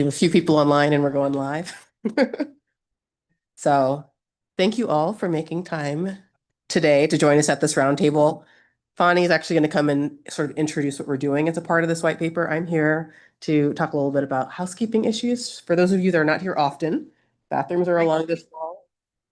We have a few people online and we're going live. So thank you all for making time today to join us at this roundtable. Fani is actually going to come and sort of introduce what we're doing as a part of this white paper. I'm here to talk a little bit about housekeeping issues. For those of you that are not here often, bathrooms are along this wall.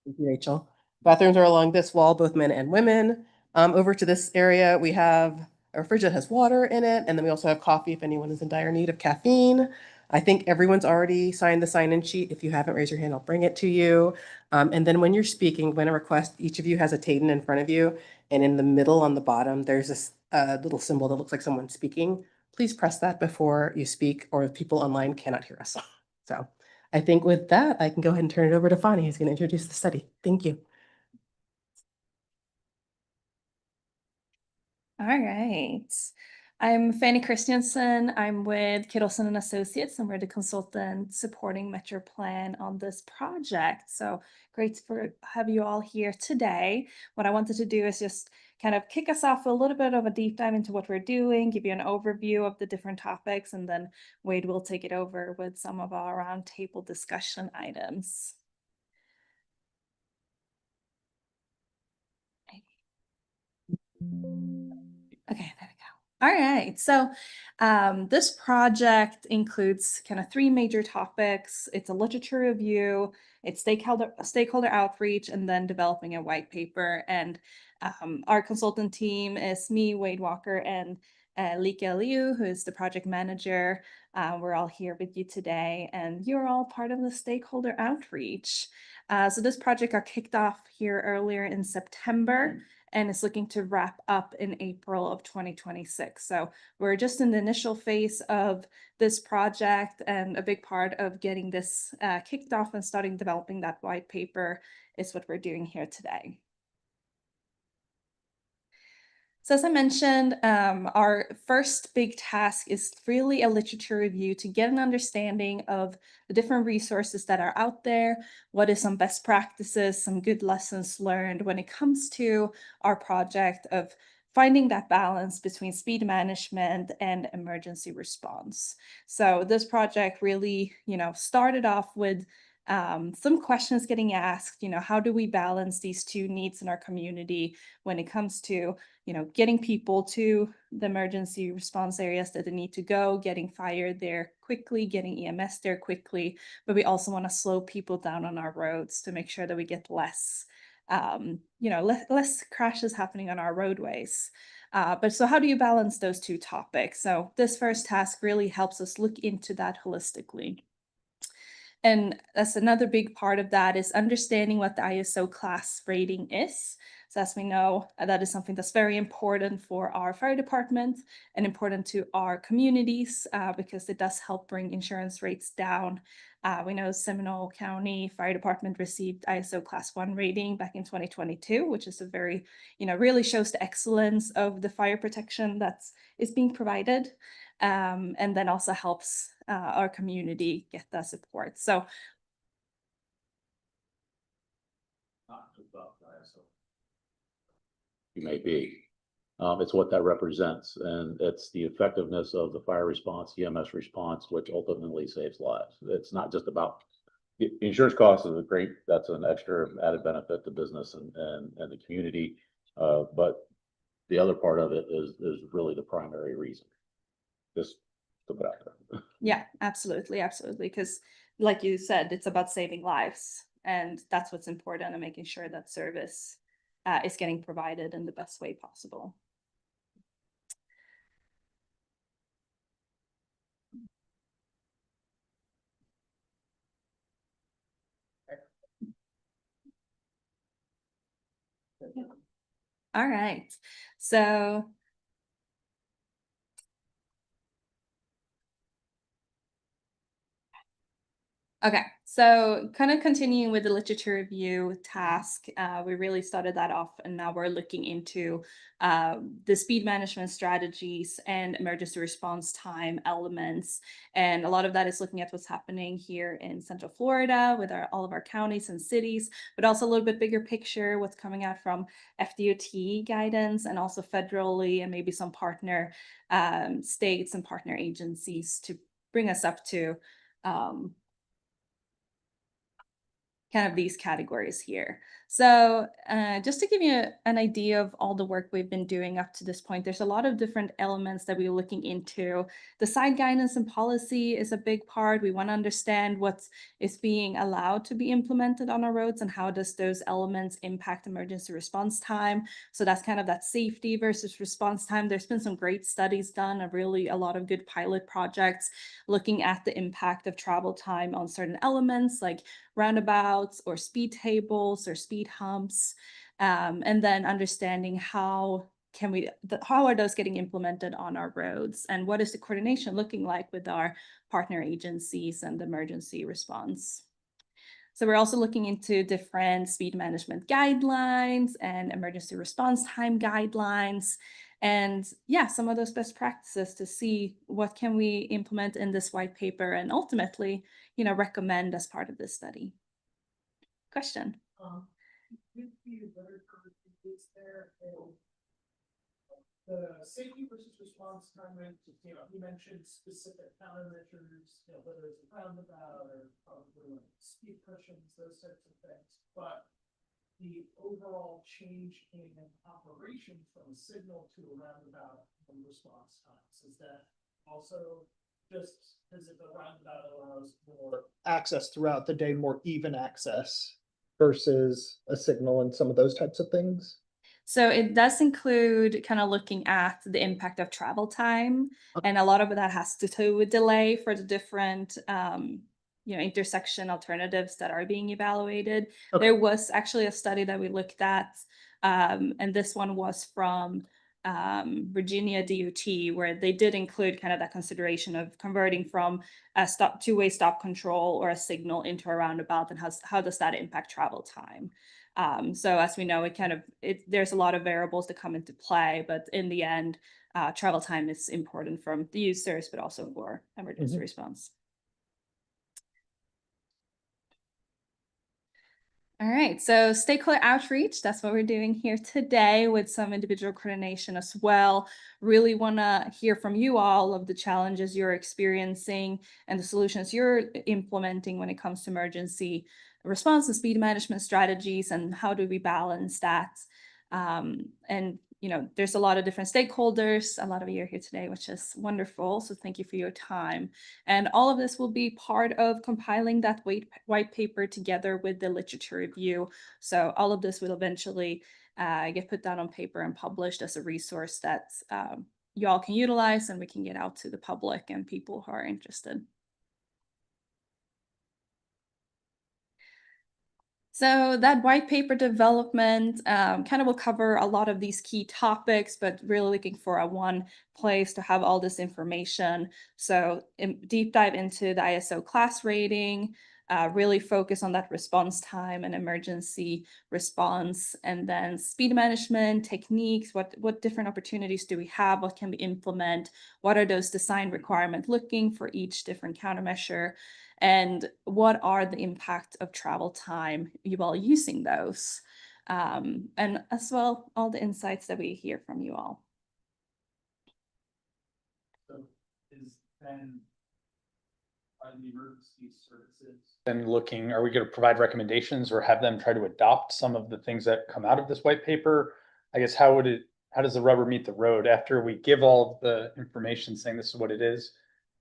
Thank you, Rachel. Bathrooms are along this wall, both men and women. Over to this area, we have a fridge that has water in it, and then we also have coffee if anyone is in dire need of caffeine. I think everyone's already signed the sign-in sheet. If you haven't, raise your hand, I'll bring it to you. And then when you're speaking, when a request, each of you has a Tayden in front of you, and in the middle on the bottom, there's this little symbol that looks like someone speaking. Please press that before you speak, or people online cannot hear us. So I think with that, I can go ahead and turn it over to Fani, who's going to introduce the study. Thank you. All right. I'm Fanny Christiansen. I'm with Kittleson and Associates, and we're the consultant supporting Metro Plan on this project. So great to have you all here today. What I wanted to do is just kind of kick us off with a little bit of a deep dive into what we're doing, give you an overview of the different topics, and then Wade will take it over with some of our roundtable discussion items. Okay, there we go. All right, so this project includes kind of three major topics. It's a literature review, it's stakeholder outreach, and then developing a white paper. And our consultant team is me, Wade Walker, and Lika Liu, who is the project manager. We're all here with you today, and you're all part of the stakeholder outreach. So this project got kicked off here earlier in September and is looking to wrap up in April of 2026. So we're just in the initial phase of this project, and a big part of getting this kicked off and starting developing that white paper is what we're doing here today. So as I mentioned, our first big task is really a literature review to get an understanding of the different resources that are out there, what is some best practices, some good lessons learned when it comes to our project of finding that balance between speed management and emergency response. So this project really, started off with some questions getting asked, how do we balance these two needs in our community when it comes to getting people to the emergency response areas that they need to go, getting fire there quickly, getting EMS there quickly, but we also want to slow people down on our roads to make sure that we get less crashes happening on our roadways. But so how do you balance those two topics? So this first task really helps us look into that holistically. And that's another big part of that is understanding what the ISO class rating is. So as we know, that is something that's very important for our fire department and important to our communities because it does help bring insurance rates down. We know Seminole County Fire Department received ISO class 1 rating back in 2022, which is a very, really shows the excellence of the fire protection that is being provided. And then also helps our community get that support. So you may be. It's what that represents, and it's the effectiveness of the fire response, EMS response, which ultimately saves lives. It's not just about the insurance costs is a great, that's an extra added benefit to business and the community. But the other part of it is really the primary reason. Just to put out there. Yeah, absolutely. Because like you said, it's about saving lives, and that's what's important, and making sure that service is getting provided in the best way possible. All right, so okay, so kind of continuing with the literature review task, we really started that off, and now we're looking into the speed management strategies and emergency response time elements. And a lot of that is looking at what's happening here in Central Florida with all of our counties and cities, but also a little bit bigger picture, what's coming out from FDOT guidance and also federally, and maybe some partner states and partner agencies to bring us up to kind of these categories here. So just to give you an idea of all the work we've been doing up to this point, there's a lot of different elements that we're looking into. The site guidance and policy is a big part. We want to understand what is being allowed to be implemented on our roads and how does those elements impact emergency response time. So that's kind of that safety versus response time. There's been some great studies done, a lot of good pilot projects looking at the impact of travel time on certain elements like roundabouts or speed tables or speed humps, and then understanding how are those getting implemented on our roads, and what is the coordination looking like with our partner agencies and emergency response. So we're also looking into different speed management guidelines and emergency response time guidelines, and yeah, some of those best practices to see what can we implement in this white paper and ultimately, recommend as part of this study. Question? The safety versus response time, you mentioned specific countermeasures, whether it's a roundabout or probably like speed cushions, those types of things. But the overall change in operation from a signal to a roundabout and response times, is that also just because if the roundabout allows more access throughout the day, more even access versus a signal and some of those types of things? So it does include kind of looking at the impact of travel time, and a lot of that has to do with delay for the different intersection alternatives that are being evaluated. Okay. There was actually a study that we looked at, and this one was from Virginia DOT, where they did include kind of that consideration of converting from a two-way stop control or a signal into a roundabout, and how does that impact travel time. So as we know, there's a lot of variables that come into play, but in the end, travel time is important from the users, but also for emergency response. All right, so stakeholder outreach, that's what we're doing here today with some individual coordination as well. Really want to hear from you all of the challenges you're experiencing and the solutions you're implementing when it comes to emergency response and speed management strategies, and how do we balance that. And there's a lot of different stakeholders. A lot of you are here today, which is wonderful. So thank you for your time. And all of this will be part of compiling that white paper together with the literature review. So all of this will eventually get put down on paper and published as a resource that you all can utilize, and we can get out to the public and people who are interested. So that white paper development kind of will cover a lot of these key topics, but really looking for one place to have all this information. So deep dive into the ISO class rating, really focus on that response time and emergency response, and then speed management techniques. What different opportunities do we have? What can we implement? What are those design requirements looking for each different countermeasure? And what are the impact of travel time you all using those? And as well, all the insights that we hear from you all. So are the emergency services then looking, are we going to provide recommendations or have them try to adopt some of the things that come out of this white paper? I guess how does the rubber meet the road after we give all the information saying this is what it is?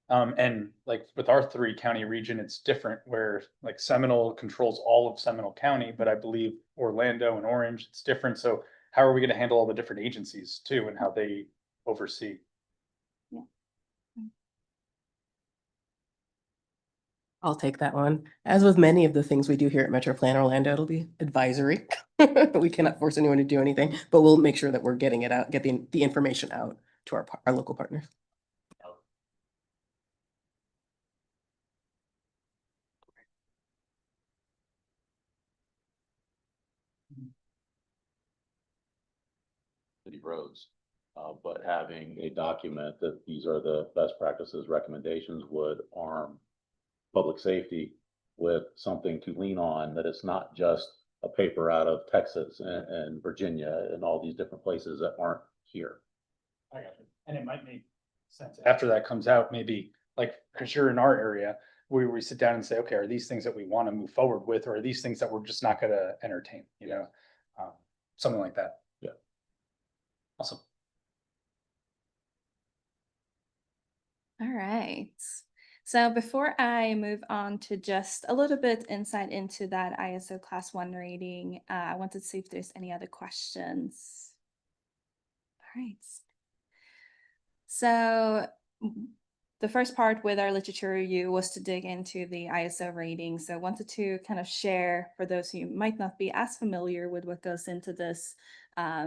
And like with our 3-county region, it's different, where like Seminole controls all of Seminole County, but I believe Orlando and Orange, it's different. So how are we going to handle all the different agencies too, and how they oversee? Yeah. I'll take that one. As with many of the things we do here at Metro Plan Orlando, it'll be advisory. We cannot force anyone to do anything, but we'll make sure that we're getting it out, getting the information out to our local partners. City roads. But having a document that these are the best practices recommendations would arm public safety with something to lean on, that it's not just a paper out of Texas and Virginia and all these different places that aren't here. I got it. And it might make sense after that comes out, maybe like, because you're in our area, where we sit down and say, okay, are these things that we want to move forward with, or are these things that we're just not gonna entertain, you know? Something like that. Yeah. Awesome. All right. So before I move on to just a little bit insight into that ISO class 1 rating, I wanted to see if there's any other questions. All right. So the first part with our literature review was to dig into the ISO rating. So I wanted to kind of share for those who might not be as familiar with what goes into this,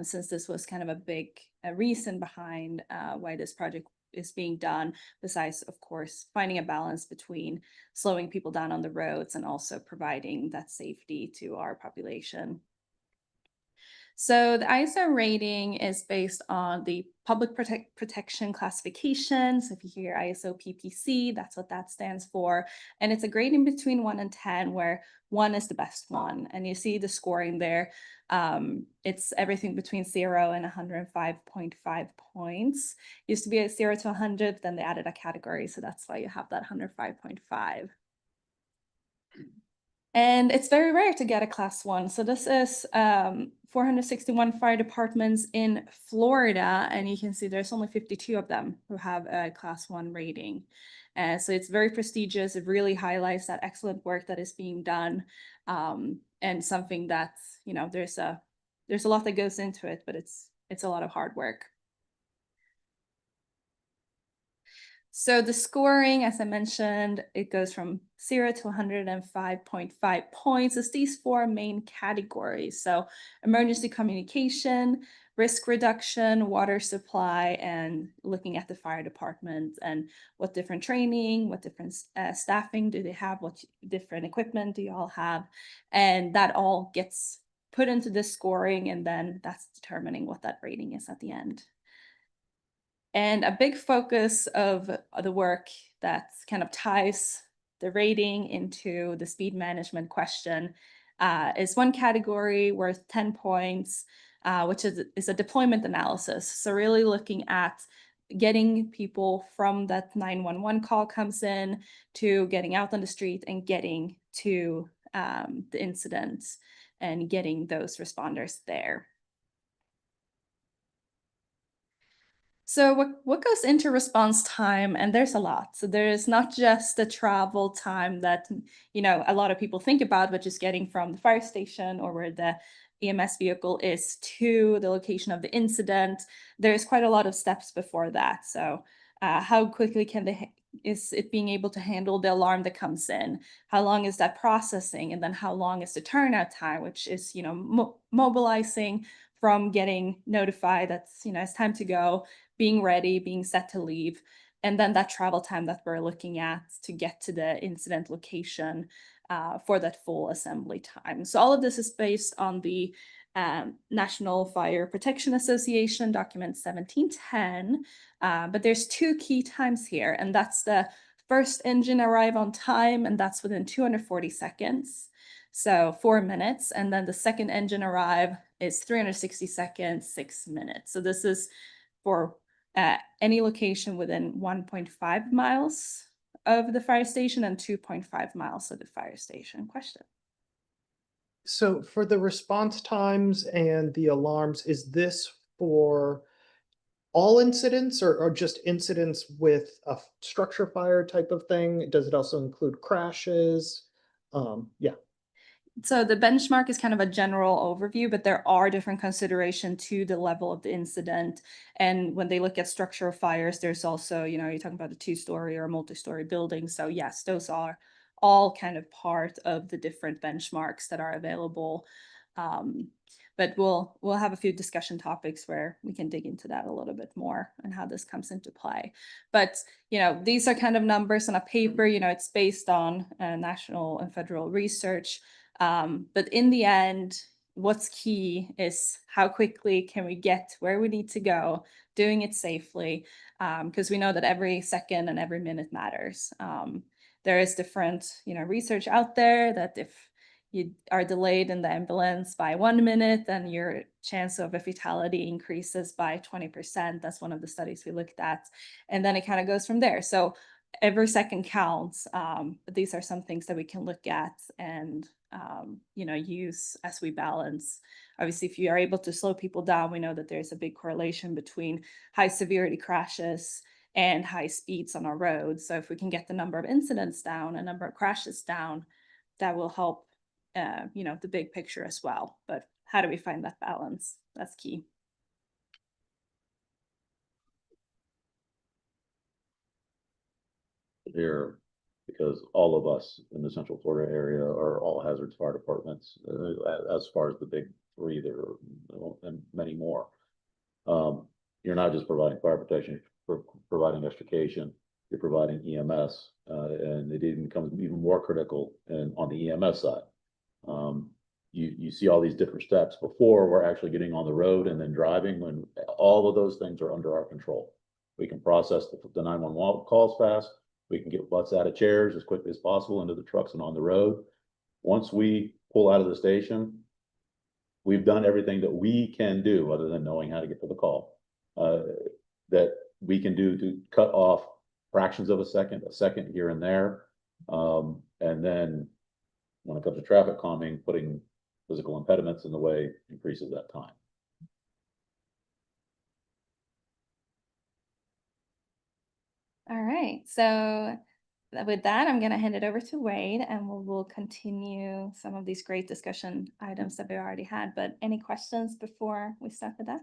since this was kind of a big reason behind why this project is being done, besides, of course, finding a balance between slowing people down on the roads and also providing that safety to our population. So the ISO rating is based on the public protection classification. So if you hear ISO PPC, that's what that stands for. And it's a grading between 1 and 10, where 1 is the best one. And you see the scoring there. It's everything between 0 and 105.5 points. Used to be a 0 to 100, then they added a category. So that's why you have that 105.5. And it's very rare to get a class 1. So this is 461 fire departments in Florida, and you can see there's only 52 of them who have a class 1 rating. So it's very prestigious. It really highlights that excellent work that is being done, and something that's, you know, there's a lot that goes into it, but it's a lot of hard work. So the scoring, as I mentioned, it goes from 0 to 105.5 points. It's these 4 main categories. So emergency communication, risk reduction, water supply, and looking at the fire department and what different training, what different staffing do they have, what different equipment do you all have. And that all gets put into this scoring, and then that's determining what that rating is at the end. And a big focus of the work that kind of ties the rating into the speed management question is one category worth 10 points, which is a deployment analysis. So really looking at getting people from that 911 call comes in to getting out on the street and getting to the incident and getting those responders there. So what goes into response time? And there's a lot. So there is not just the travel time that, you know, a lot of people think about, which is getting from the fire station or where the EMS vehicle is to the location of the incident. There's quite a lot of steps before that. So how quickly is it being able to handle the alarm that comes in? How long is that processing? And then how long is the turnout time, which is, you know, mobilizing from getting notified that's, you know, it's time to go, being ready, being set to leave, and then that travel time that we're looking at to get to the incident location for that full assembly time. So all of this is based on the National Fire Protection Association document 1710, but there's 2 key times here, and that's the first engine arrive on time, and that's within 240 seconds. So 4 minutes, and then the second engine arrive is 360 seconds, 6 minutes. So this is for any location within 1.5 miles of the fire station and 2.5 miles of the fire station. Question. So for the response times and the alarms, is this for all incidents or just incidents with a structure fire type of thing? Does it also include crashes? Yeah. So the benchmark is kind of a general overview, but there are different considerations to the level of the incident. And when they look at structural fires, there's also, you know, you're talking about a 2-story or a multi-story building. So yes, those are all kind of part of the different benchmarks that are available. But we'll have a few discussion topics where we can dig into that a little bit more and how this comes into play. But, you know, these are kind of numbers on a paper, you know, it's based on national and federal research. But in the end, what's key is how quickly can we get where we need to go, doing it safely, because we know that every second and every minute matters. There is different, you know, research out there that if you are delayed in the ambulance by 1 minute, then your chance of a fatality increases by 20%. That's one of the studies we looked at. And then it kind of goes from there. So every second counts. But these are some things that we can look at and, use as we balance. Obviously, if you are able to slow people down, we know that there's a big correlation between high severity crashes and high speeds on our roads. So if we can get the number of incidents down, a number of crashes down, that will help, the big picture as well. But how do we find that balance? That's key. Here, because all of us in the Central Florida area are all hazards fire departments, as far as the big three, there are and many more. You're not just providing fire protection, you're providing extrication, you're providing EMS, and it even becomes even more critical on the EMS side. You see all these different steps before we're actually getting on the road and then driving, when all of those things are under our control. We can process the 911 calls fast. We can get butts out of chairs as quickly as possible into the trucks and on the road. Once we pull out of the station, we've done everything that we can do, other than knowing how to get to the call, that we can do to cut off fractions of a second here and there. And then when it comes to traffic calming, putting physical impediments in the way increases that time. All right. So with that, I'm going to hand it over to Wade and we'll continue some of these great discussion items that we already had. But any questions before we start with that?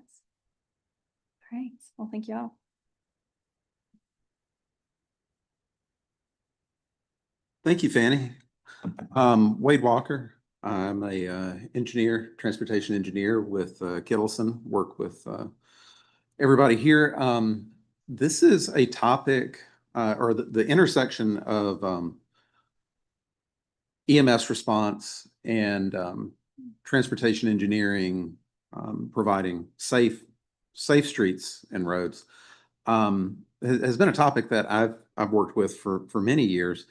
All right. Well, thank you all. Thank you, Fanny. Wade Walker. I'm a engineer, transportation engineer with Kittleson. Work with everybody here. This is a topic or the intersection of EMS response and transportation engineering, providing safe streets and roads, has been a topic that I've worked with for many years.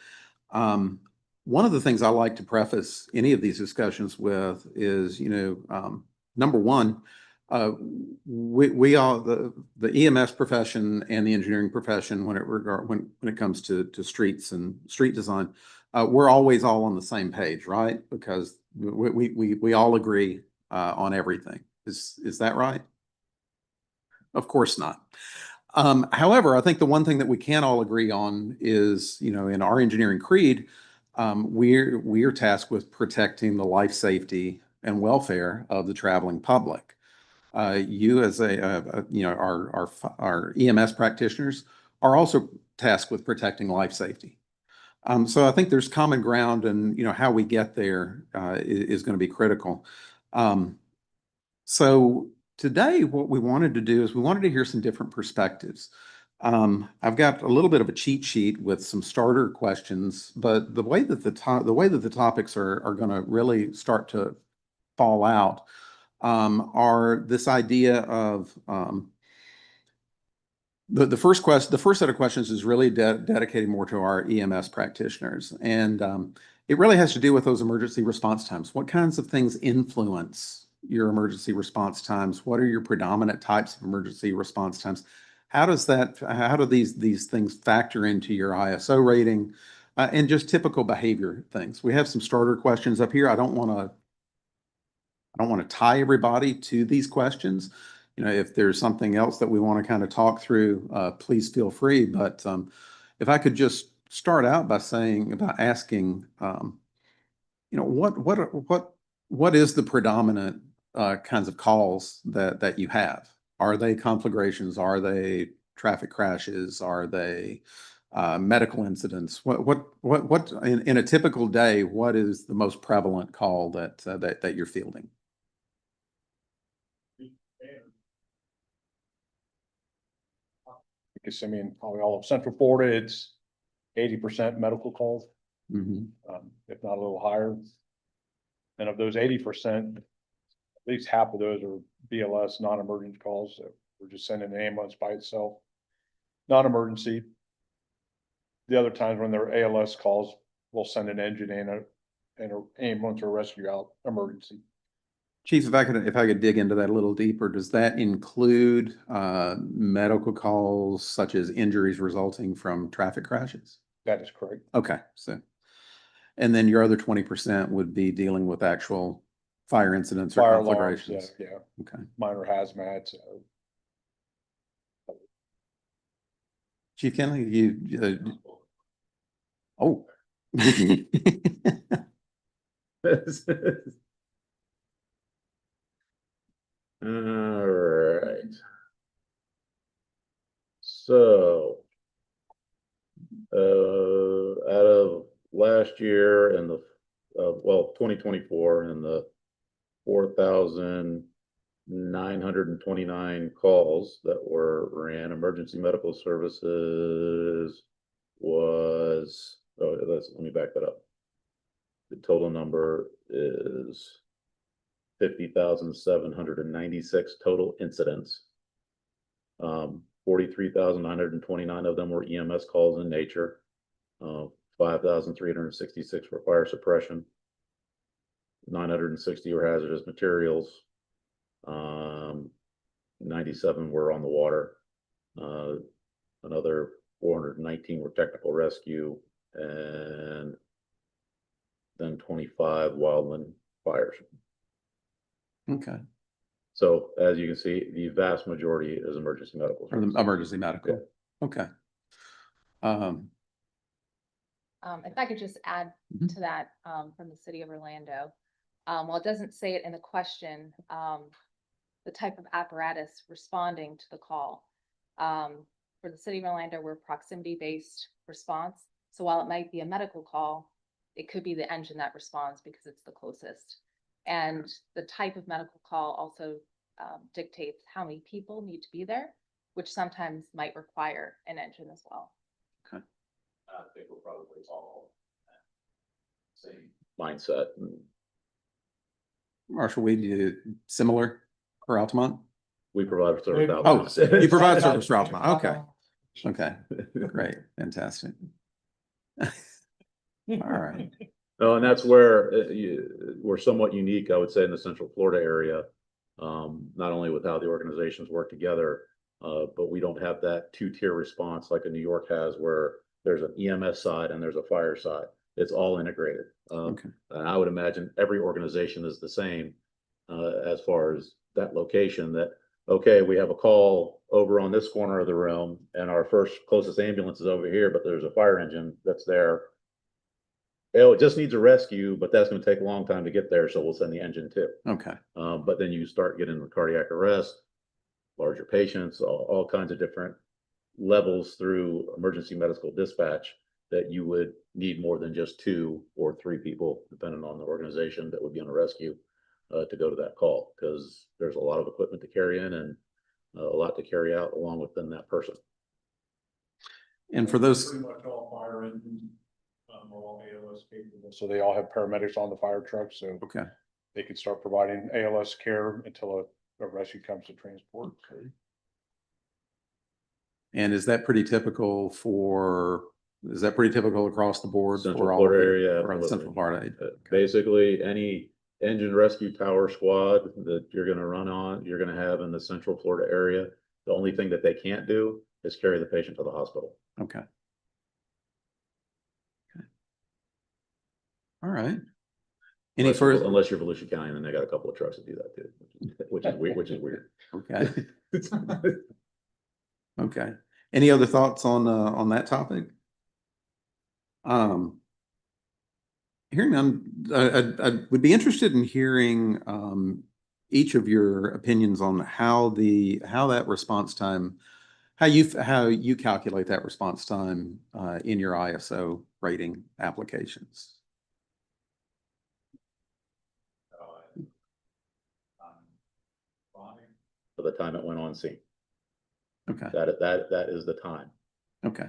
One of the things I like to preface any of these discussions with is, number one, we all, the EMS profession and the engineering profession, when it comes to streets and street design, we're always all on the same page, right? Because we all agree on everything. Is that right? Of course not. However, I think the one thing that we can all agree on is, in our engineering creed, we're tasked with protecting the life, safety, and welfare of the traveling public. You as our EMS practitioners are also tasked with protecting life safety. So I think there's common ground, and how we get there is going to be critical. So today, what we wanted to do is we wanted to hear some different perspectives. I've got a little bit of a cheat sheet with some starter questions, but the way that the topics are going to really start to fall out are this idea of the first set of questions is really dedicated more to our EMS practitioners, and it really has to do with those emergency response times. What kinds of things influence your emergency response times? What are your predominant types of emergency response times? How do these things factor into your ISO rating, and just typical behavior things? We have some starter questions up here. I don't want to tie everybody to these questions. If there's something else that we want to kind of talk through, please feel free. But if I could just start out by asking, what is the predominant kinds of calls that you have? Are they conflagrations? Are they traffic crashes? Are they medical incidents? What in a typical day, what is the most prevalent call that you're fielding? Because probably all of Central Florida, it's 80% medical calls, Mm-hmm. if not a little higher. And of those 80%, at least half of those are BLS, non-emergency calls. So we're just sending an ambulance by itself, non-emergency. The other times when there are ALS calls, we'll send an engine and an ambulance or rescue out, emergency. Chief, if I could dig into that a little deeper, does that include medical calls such as injuries resulting from traffic crashes? That is correct. Okay, so, and then your other 20% would be dealing with actual fire incidents or Fire alarms, yeah, conflagrations? yeah, Okay. minor hazmats. Chief Kenley, oh. All right. So, out of last year and the, well, 2024 and the 4,929 calls that were ran, emergency medical services was, oh, let me back that up. The total number is 50,796 total incidents. 43,929 of them were EMS calls in nature. 5,366 for fire suppression. 960 were hazardous materials. 97 were on the water. Another 419 were technical rescue, and then 25 wildland fires. Okay, So as you can see, the vast majority is emergency medical. or the services. emergency medical, okay. If I could just add Mhm. to that, from the city of Orlando. While it doesn't say it in the question, the type of apparatus responding to the call. For the city of Orlando, we're proximity-based response. So while it might be a medical call, it could be the engine that responds because it's the closest. And the type of medical call also dictates how many people need to be there, which sometimes might require an engine as well. I think we're probably all same mindset. Marshall, we do similar for Altamont? We provide service. Oh, you provide service for Altamont, okay. Okay, great, fantastic. All right, No, and that's where we're somewhat unique, I would say, in the Central Florida area. Not only with how the organizations work together, but we don't have that two-tier response like a New York has, where there's an EMS side and there's a fire side. It's all integrated. okay, And I would imagine every organization is the same as far as that location, that, okay, we have a call over on this corner of the room and our first closest ambulance is over here, but there's a fire engine that's there. Oh, it just needs a rescue, but that's going to take a long time to get there, so we'll send the engine too. okay, But then you start getting the cardiac arrest, larger patients, all kinds of different levels through emergency medical dispatch that you would need more than just 2 or 3 people, depending on the organization that would be on a rescue, to go to that call, because there's a lot of equipment to carry in and a lot to carry out along within that person. and for those, Pretty much all fire engines, are all ALS capable. So they all have paramedics on the fire truck, so okay, they could start providing ALS care until a rescue comes to transport. and is that pretty typical across the board Central for all of Florida the, area, for the absolutely. Central Florida? Basically, any engine rescue tower squad that you're going to run on, you're going to have in the Central Florida area. The only thing that they can't do is carry the patient to the hospital. Okay. All right. Any further? Unless you're Volusia County, and then they got a couple of trucks that do that too, which is weird, which is weird. Okay, okay. Any other thoughts on that topic? I would be interested in hearing each of your opinions on how that response time, how you calculate that response time in your ISO rating applications. For the time it went on scene, Okay, that is the time. okay,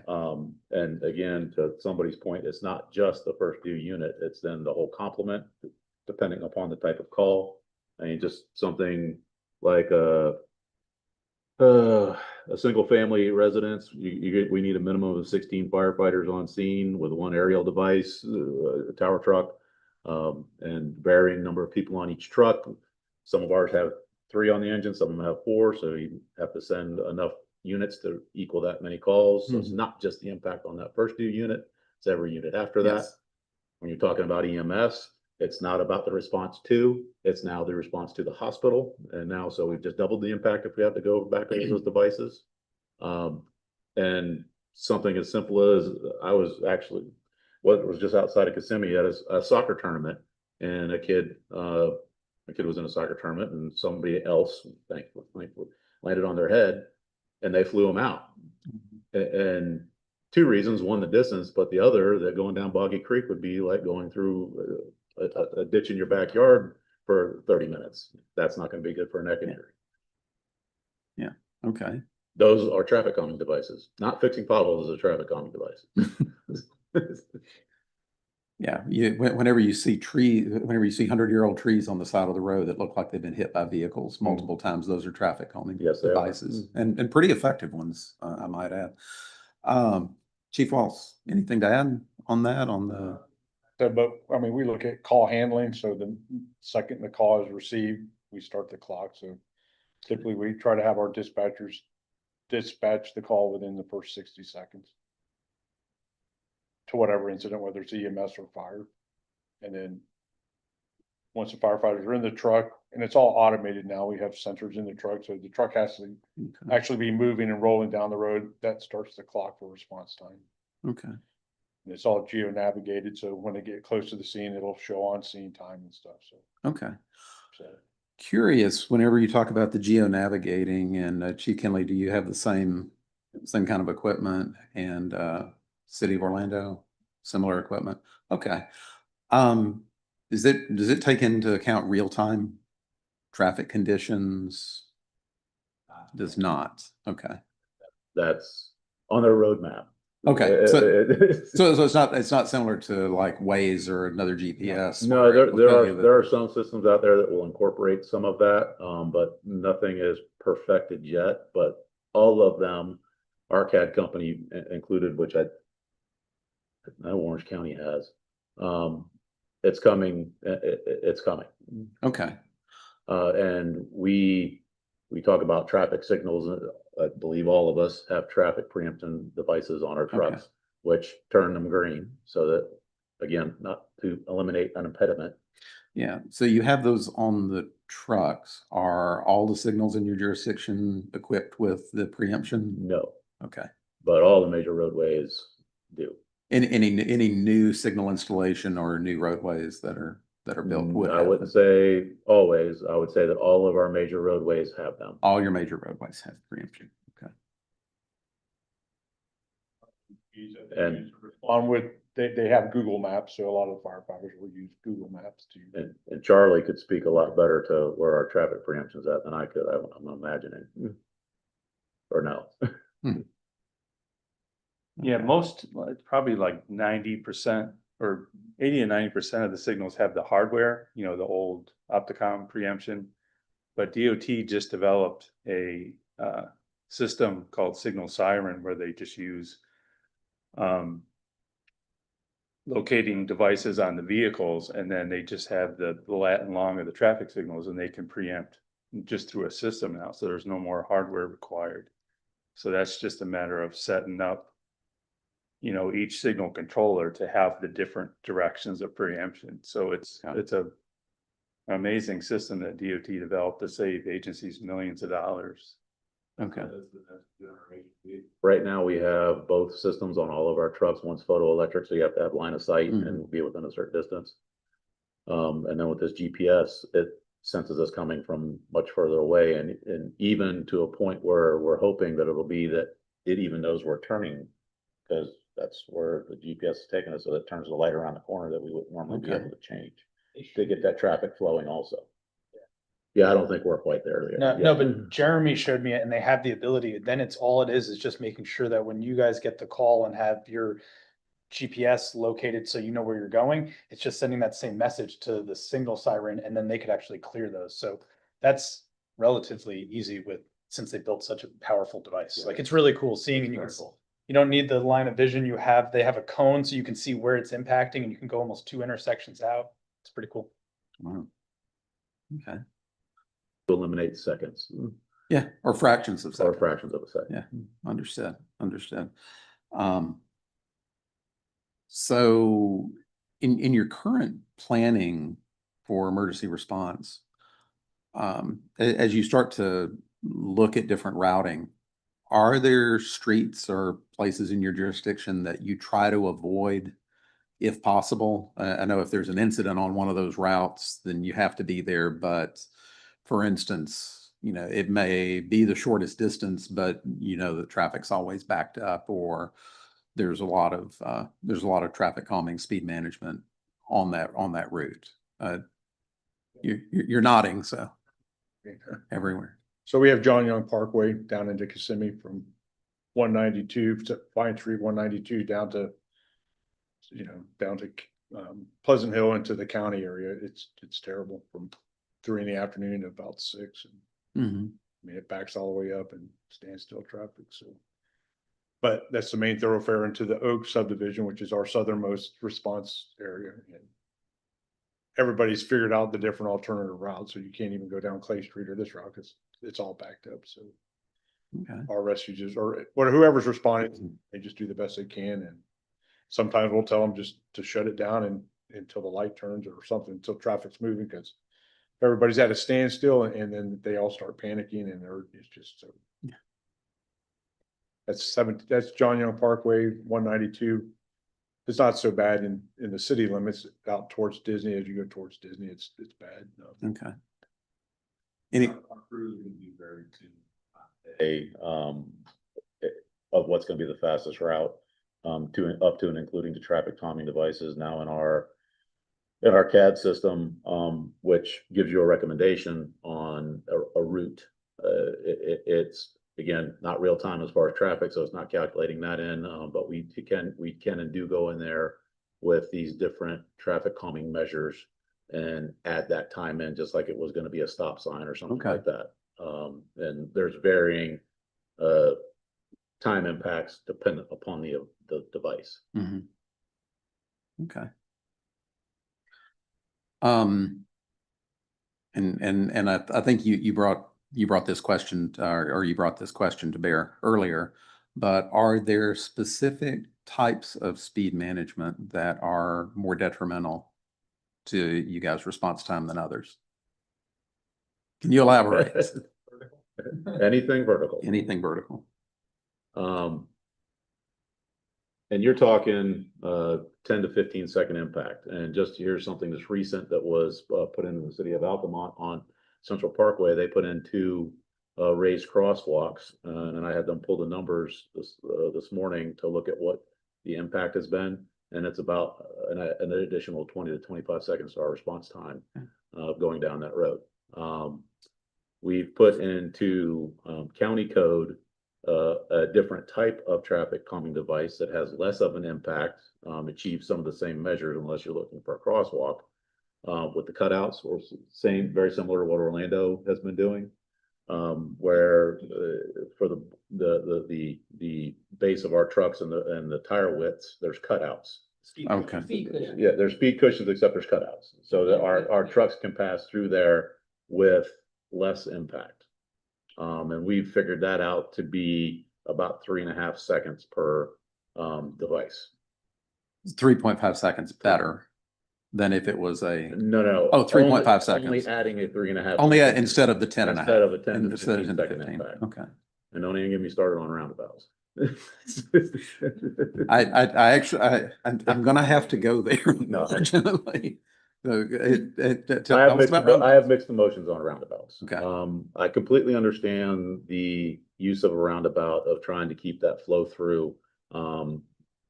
And again, to somebody's point, it's not just the first due unit, it's then the whole complement, depending upon the type of call. I mean, just something like a single family residence, we need a minimum of 16 firefighters on scene with 1 aerial device, a tower truck, and varying number of people on each truck. some of ours have 3 on the engine, some of them have 4, so you have to send enough units to equal that many calls. So it's not just the impact on that first new unit, it's every unit after that. Yes. When you're talking about EMS, it's not about the response to, it's now the response to the hospital. And now, so we've just doubled the impact if we have to go back over those devices. And something as simple as I was actually, was just outside of Kissimmee at a soccer tournament, and a kid was in a soccer tournament, and somebody else, thankfully, landed on their head, and they flew him out. And 2 reasons: one, the distance, but the other, that going down Boggy Creek would be like going through a ditch in your backyard for 30 minutes. That's not going to be good for a neck injury. Yeah, okay. Those are traffic calming devices. Not fixing potholes is a traffic calming device. Yeah, whenever you see 100-year-old trees on the side of the road that look like they've been hit by vehicles multiple times, those are traffic calming Yes, they are. devices, and pretty effective ones, I might add. Chief Walls, anything to add on that, on the? So, but, I mean, we look at call handling, so the second the call is received, we start the clock, so typically we try to have our dispatchers dispatch the call within the first 60 seconds to whatever incident, whether it's EMS or fire. And then once the firefighters are in the truck, and it's all automated now, we have sensors in the truck, so the truck has to Okay. actually be moving and rolling down the road. That starts the clock for response time. Okay. And it's all geo navigated, so when they get close to the scene, it'll show on scene time and stuff, so. Okay. So. Curious, whenever you talk about the geo navigating, and Chief Kinley, do you have the same kind of equipment, and City of Orlando, similar equipment? Okay. Does it take into account real-time traffic conditions? Does not. Okay. That's on their roadmap. Okay. So it's not similar to like Waze or another GPS. No, where it will tell you that- there are some systems out there that will incorporate some of that, but nothing is perfected yet. But all of them, our CAD company included, which I know Orange County has, it's coming. It's coming. Okay. And we talk about traffic signals. I believe all of us have traffic preemption devices on our trucks, which turn them green, so that, again, not to eliminate an impediment. Yeah. So you have those on the trucks. Are all the signals in your jurisdiction equipped with the preemption? No, Okay. but all the major roadways do. Any new signal installation or new roadways that are built would I have wouldn't them? say always. I would say that all of our major roadways have them. All your major roadways have preemption. Okay. And On with, they have Google Maps, so a lot of the firefighters will use Google Maps to. and Charlie could speak a lot better to where our traffic preemption's at than I could. I'm imagining. Or no. Yeah, it's probably like 90% or 80 and 90% of the signals have the hardware, the old Opticom preemption. But DOT just developed a system called Signal Siren, where they just use locating devices on the vehicles, and then they just have the lat and long of the traffic signals, and they can preempt just through a system now. So there's no more hardware required. So that's just a matter of setting up each signal controller to have the different directions of preemption. So it's an amazing system that DOT developed to save agencies millions of dollars. Okay. Right now, we have both systems on all of our trucks. One's photoelectric, so you have to have line of sight and be within a certain distance. And then with this GPS, it senses us coming from much further away, and even to a point where we're hoping that it'll be that it even knows we're turning, because that's where the GPS is taking us, so that turns the light around the corner that we would normally be able to change to get that traffic flowing also. Yeah, I don't think we're quite there yet. No, but Jeremy showed me it, and they have the ability. Then it's all it is just making sure that when you guys get the call and have your GPS located so you know where you're going, it's just sending that same message to the signal siren, and then they could actually clear those. So that's relatively easy since they built such a powerful device. Like, it's really cool seeing, and you don't need the line of vision they have a cone so you can see where it's impacting, and you can go almost 2 intersections out. It's pretty cool. Wow. Okay. to eliminate seconds Yeah, or fractions of or seconds. fractions of a second. Yeah, understood. Um, so in your current planning for emergency response, as you start to look at different routing, are there streets or places in your jurisdiction that you try to avoid if possible? I know if there's an incident on one of those routes, then you have to be there, but for instance, it may be the shortest distance, but the traffic's always backed up, or there's a lot of traffic calming, speed management on that route. You're nodding, so everywhere. So we have John Young Parkway down into Kissimmee from 192 to Vine Street, 192 down to, down to Pleasant Hill into the county area. It's terrible from 3 in the afternoon to about 6. And Mhm. I mean, it backs all the way up and standstill traffic. So, but that's the main thoroughfare into the Oak subdivision, which is our southernmost response area. And everybody's figured out the different alternative routes, so you can't even go down Clay Street or this route because it's all backed up. So Okay. our refuges or whoever's responding, they just do the best they can. And sometimes we'll tell them just to shut it down until the light turns or something, until traffic's moving, because everybody's at a standstill and then they all start panicking and it's just so. Yeah. That's John Young Parkway, 192. It's not so bad in the city limits out towards Disney. As you go towards Disney, it's bad. No. Okay. Any, Of what's gonna be the fastest route, to up to and including the traffic calming devices now in our CAD system, which gives you a recommendation on a route. It's again, not real time as far as traffic, so it's not calculating that in, but we can and do go in there with these different traffic calming measures and add that time in, just like it was gonna be a stop sign or something Okay. like that. And there's varying time impacts dependent upon the device. mhm. Okay. And I think you brought this question, or you brought this question to bear earlier, but are there specific types of speed management that are more detrimental to you guys' response time than others? Can you elaborate? Anything vertical. Anything vertical? And you're talking 10 to 15 second impact. And just here's something that's recent that was put in the city of Altamont on Central Parkway. They put in 2 raised crosswalks, and I had them pull the numbers this morning to look at what the impact has been, and it's about an additional 20 to 25 seconds to our response time going down that road. We've put into county code a different type of traffic calming device that has less of an impact, achieves some of the same measures unless you're looking for a crosswalk, with the cutouts, or very similar to what Orlando has been doing, where for the base of our trucks and the tire widths, there's cutouts. Okay. Yeah, there's speed cushions, except there's cutouts, so that our trucks can pass through there with less impact. And we've figured that out to be about 3.5 seconds per device. 3.5 seconds better than if it was a, No. Oh, 3.5 only seconds. adding a 3.5. only seconds instead of the 10 and a half. Instead of a 10 to Instead of 15 10 to second 15. impact. Okay. And don't even get me started on roundabouts. I actually, I'm gonna have to go there, No. unfortunately. So I have mixed emotions on roundabouts. Okay. I completely understand the use of a roundabout of trying to keep that flow through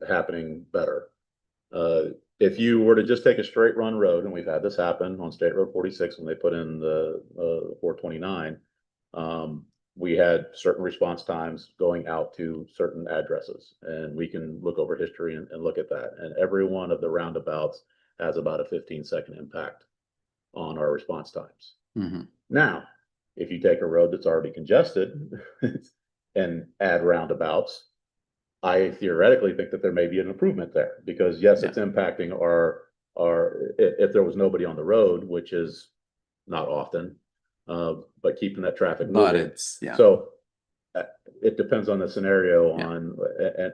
happening better. If you were to just take a straight run road, and we've had this happen on State Road 46 when they put in the 429, we had certain response times going out to certain addresses, and we can look over history and look at that. And every one of the roundabouts has about a 15-second impact on our response times. Mm-hmm. Now, if you take a road that's already congested and add roundabouts, I theoretically think that there may be an improvement there, because yes, it's impacting our, if there was nobody on the road, which is not often, but keeping that traffic But moving. it's, yeah. So it depends on the scenario Yeah. on,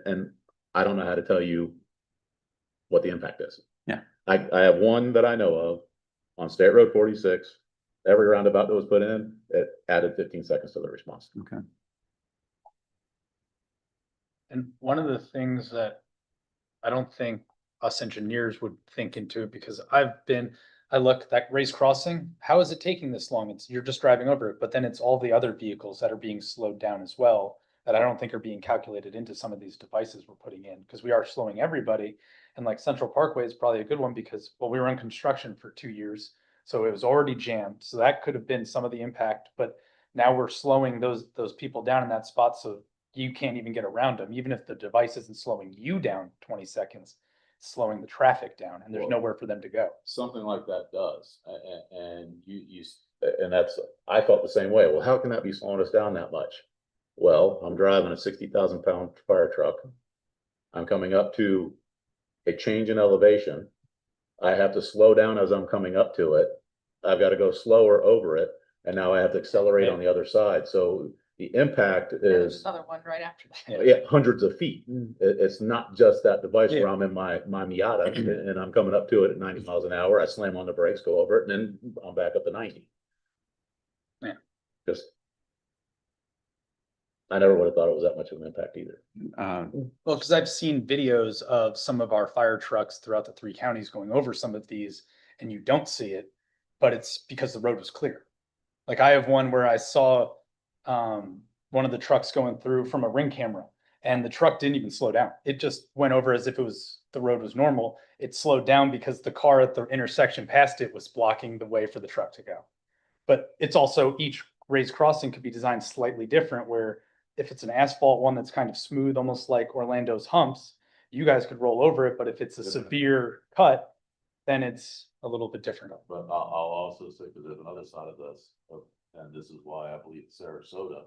and I don't know how to tell you what the impact is. Yeah. I have one that I know of on State Road 46. Every roundabout that was put in, it added 15 seconds to the response. Okay. And one of the things that I don't think us engineers would think into it, because I look, that race crossing, how is it taking this long? You're just driving over it, but then it's all the other vehicles that are being slowed down as well, that I don't think are being calculated into some of these devices we're putting in, because we are slowing everybody. And like Central Parkway is probably a good one because, well, we were in construction for 2 years, so it was already jammed. So that could have been some of the impact, but now we're slowing those people down in that spot, so you can't even get around them, even if the device isn't slowing you down 20 seconds, it's slowing the traffic down, and there's Well, nowhere for them to go. Something like that does, and and that's, I felt the same way. Well, how can that be slowing us down that much? Well, I'm driving a 60,000-pound fire truck. I'm coming up to a change in elevation. I have to slow down as I'm coming up to it. I've got to go slower over it, and now I have to accelerate on the other side. So the impact is, Another one right after that. yeah, hundreds of feet. It's not just that device Yeah. where I'm in my Miata and I'm coming up to it at 90 miles an hour. I slam on the brakes, go over it, and then I'm back up to 90. Yeah. Just, I never would have thought it was that much of an impact either. Well, because I've seen videos of some of our fire trucks throughout the 3 counties going over some of these, and you don't see it, but it's because the road was clear. Like I have one where I saw one of the trucks going through from a ring camera, and the truck didn't even slow down. It just went over as if the road was normal. It slowed down because the car at the intersection past it was blocking the way for the truck to go. But it's also, each raised crossing could be designed slightly different, where if it's an asphalt one that's kind of smooth, almost like Orlando's humps, you guys could roll over it, but if it's a severe cut, then it's a little bit different. But I'll also say, because there's another side of this, and this is why I believe Sarasota,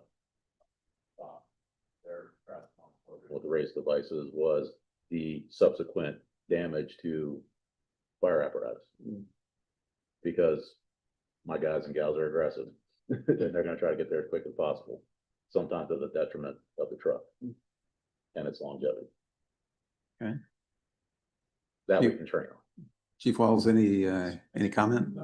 with the raised devices, was the subsequent damage to fire apparatus. Because my guys and gals are aggressive, and they're gonna try to get there as quick as possible, sometimes to the detriment of the truck and its longevity. Okay. That we can train on. Chief Wells, any comment?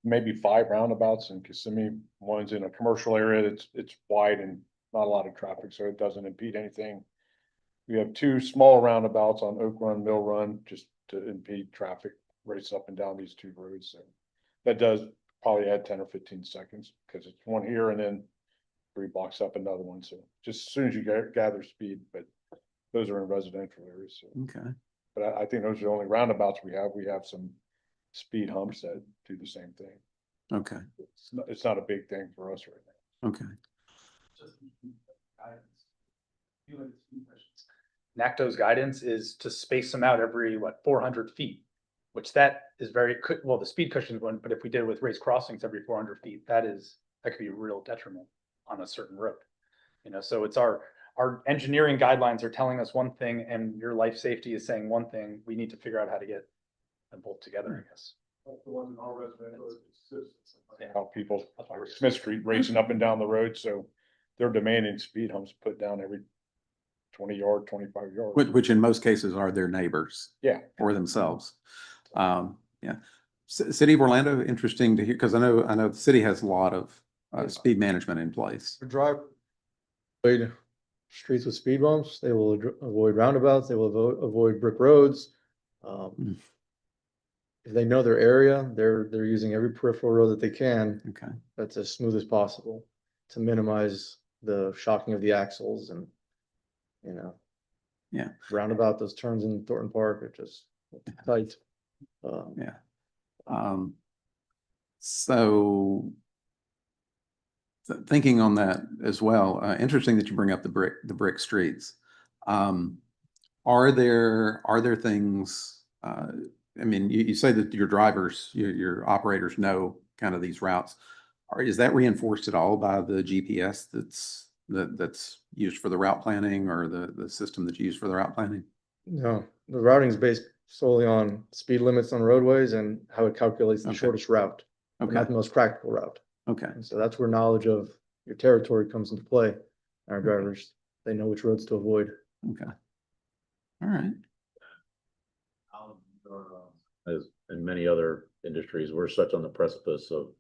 Maybe 5 roundabouts in Kissimmee. One's in a commercial area. It's wide and not a lot of traffic, so it doesn't impede anything. We have 2 small roundabouts on Oak Run, Mill Run, just to impede traffic race up and down these 2 roads. So that does probably add 10 or 15 seconds, because it's one here and then 3 blocks up another one. So just as soon as you gather speed, but those are in residential areas. So. Okay. But I think those are the only roundabouts we have. We have some speed humps that do the same thing. Okay. It's not a big thing for us right now. Okay. NACTO's guidance is to space them out every 400 feet, which that is well, the speed cushion one, but if we did it with race crossings every 400 feet, that could be a real detriment on a certain road. So it's our engineering guidelines are telling us one thing, and your life safety is saying one thing. We need to figure out how to get them both together, I guess. How people, Smith Street racing up and down the road, so they're demanding speed humps put down every 20 yard, 25 yards. Which in most cases are their neighbors. Yeah. Or themselves. Yeah. City of Orlando, interesting to hear, because I know the city has a lot of speed management in place. Drive avoid streets with speed bumps, they will avoid roundabouts, they will avoid brick roads. If they know their area, they're using every peripheral road that they can, Okay. that's as smooth as possible to minimize the shocking of the axles and, Yeah. roundabout, those turns in Thornton Park are just tight. Yeah. So thinking on that as well, interesting that you bring up the brick streets. Are there things, I mean, you say that your drivers, your operators know kind of these routes. Is that reinforced at all by the GPS that's used for the route planning, or the system that's used for the route planning? No, the routing is based solely on speed limits on roadways and how it calculates the Okay. shortest route. but Okay, not the most practical route. okay, And so that's where knowledge of your territory comes into play. Our drivers, they know which roads to avoid. okay. All right. As in many other industries, we're such on the precipice of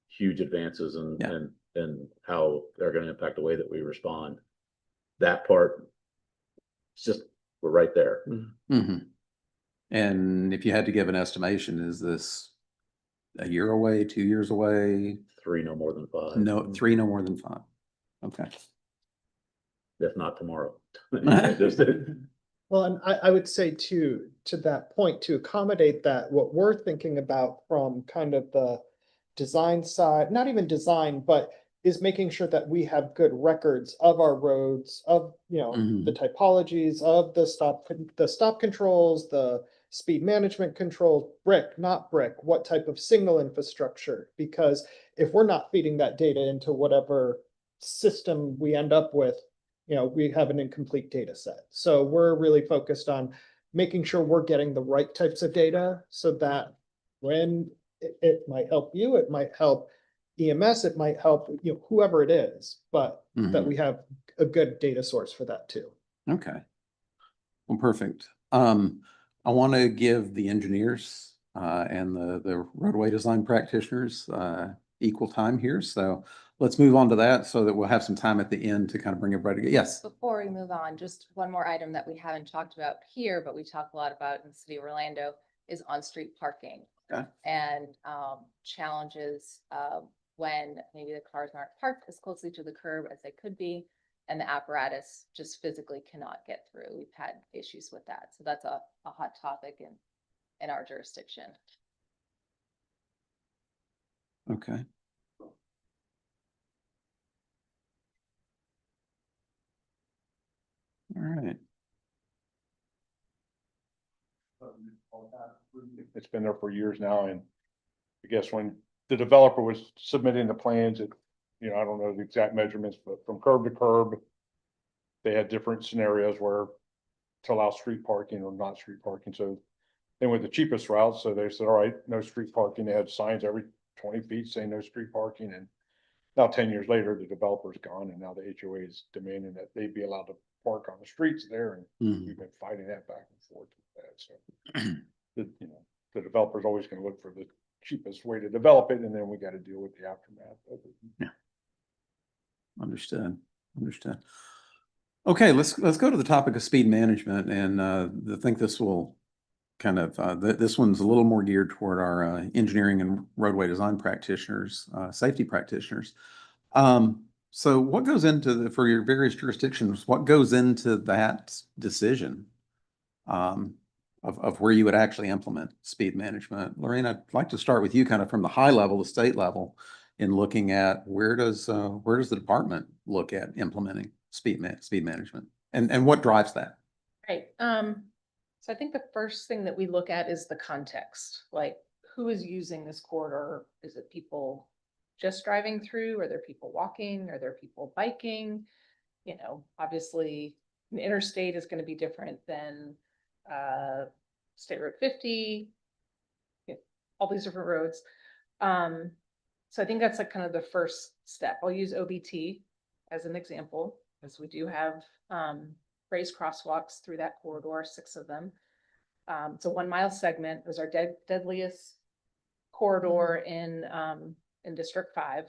huge advances Yeah. and how they're gonna impact the way that we respond. That part, it's just, we're right there. Mm-hmm. And if you had to give an estimation, is this a year away, 2 years away? 3, no more than 5. No, 3, no more than 5. Okay. If not tomorrow. Well, and I would say to that point, to accommodate that, what we're thinking about from kind of the design side, not even design, but is making sure that we have good records of our roads, of, you know, the typologies of the stop controls, the speed management control, brick, not brick, what type of signal infrastructure, because if we're not feeding that data into whatever system we end up with, you know, we have an incomplete data set. So we're really focused on making sure we're getting the right types of data so that when it might help you, it might help EMS, it might help, you know, whoever it is, but that we have a good data source for that too. Okay. Well, perfect. I want to give the engineers and the roadway design practitioners equal time here. So let's move on to that so that we'll have some time at the end to kind of bring everybody together. Yes. Before we move on, just one more item that we haven't talked about here, but we talk a lot about in the city of Orlando is on-street parking. Okay. And challenges when maybe the cars aren't parked as closely to the curb as they could be, and the apparatus just physically cannot get through. We've had issues with that. So that's a hot topic in our jurisdiction. Okay. All right. It's been there for years now, and I guess when the developer was submitting the plans, it, you know, I don't know the exact measurements, but from curb to curb, they had different scenarios where to allow street parking or not street parking. So they went the cheapest route. So they said, all right, no street parking. They had signs every 20 feet saying no street parking. And now 10 years later, the developer's gone, and now the HOA is demanding that they be allowed to park on the streets there. And we've been fighting that back and forth with that. So you know, the developer's always going to look for the cheapest way to develop it, and then we got to deal with the aftermath of it. Yeah. Understood. Understood. Okay, let's go to the topic of speed management, and I think this will kind of this one's a little more geared toward our engineering and roadway design practitioners, safety practitioners. So what goes into for your various jurisdictions? What goes into that decision of where you would actually implement speed management? Lorraine, I'd like to start with you, kind of from the high level, the state level, in looking at where does the department look at implementing speed management, and what drives that? Right. So I think the first thing that we look at is the context, like who is using this corridor? Is it people just driving through? Are there people walking? Are there people biking? You know, obviously an interstate is going to be different than State Road 50, you know, all these different roads. So I think that's like kind of the first step. I'll use OBT as an example, because we do have raised crosswalks through that corridor, 6 of them. It's a 1 mile segment. It was our deadliest corridor in District 5.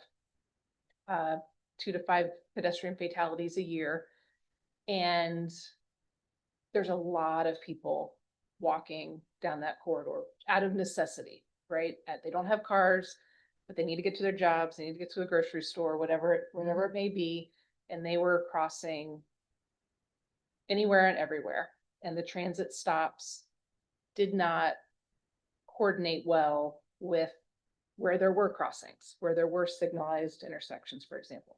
2 to 5 pedestrian fatalities a year. And there's a lot of people walking down that corridor out of necessity, right? They don't have cars, but they need to get to their jobs. They need to get to the grocery store, whatever it may be. And they were crossing anywhere and everywhere. And the transit stops did not coordinate well with where there were crossings, where there were signalized intersections, for example.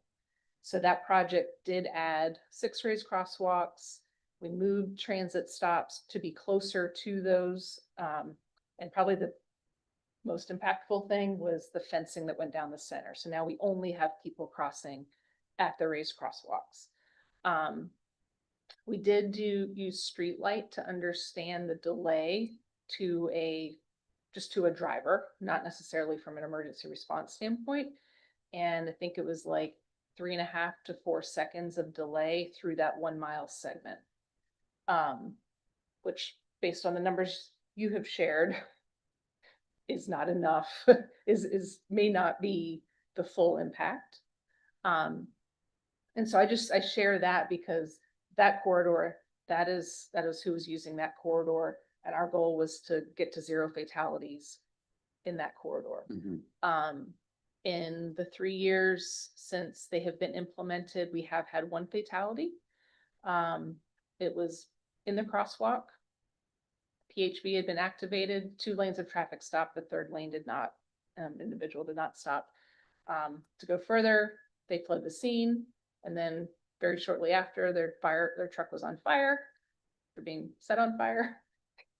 So that project did add 6 raised crosswalks. We moved transit stops to be closer to those. And probably the most impactful thing was the fencing that went down the center. So now we only have people crossing at the raised crosswalks. We did use street light to understand the delay to a just to a driver, not necessarily from an emergency response standpoint. And I think it was like 3.5 to 4 seconds of delay through that 1 mile segment. Which based on the numbers you have shared is not enough, may not be the full impact. And so I share that because that corridor, that is who was using that corridor. And our goal was to get to 0 fatalities in that corridor. In the 3 years since they have been implemented, we have had 1 fatality. It was in the crosswalk. PHV had been activated, 2 lanes of traffic stopped, the 3rd lane did not, individual did not stop. To go further, they fled the scene, and then very shortly after, their truck was on fire. They're being set on fire.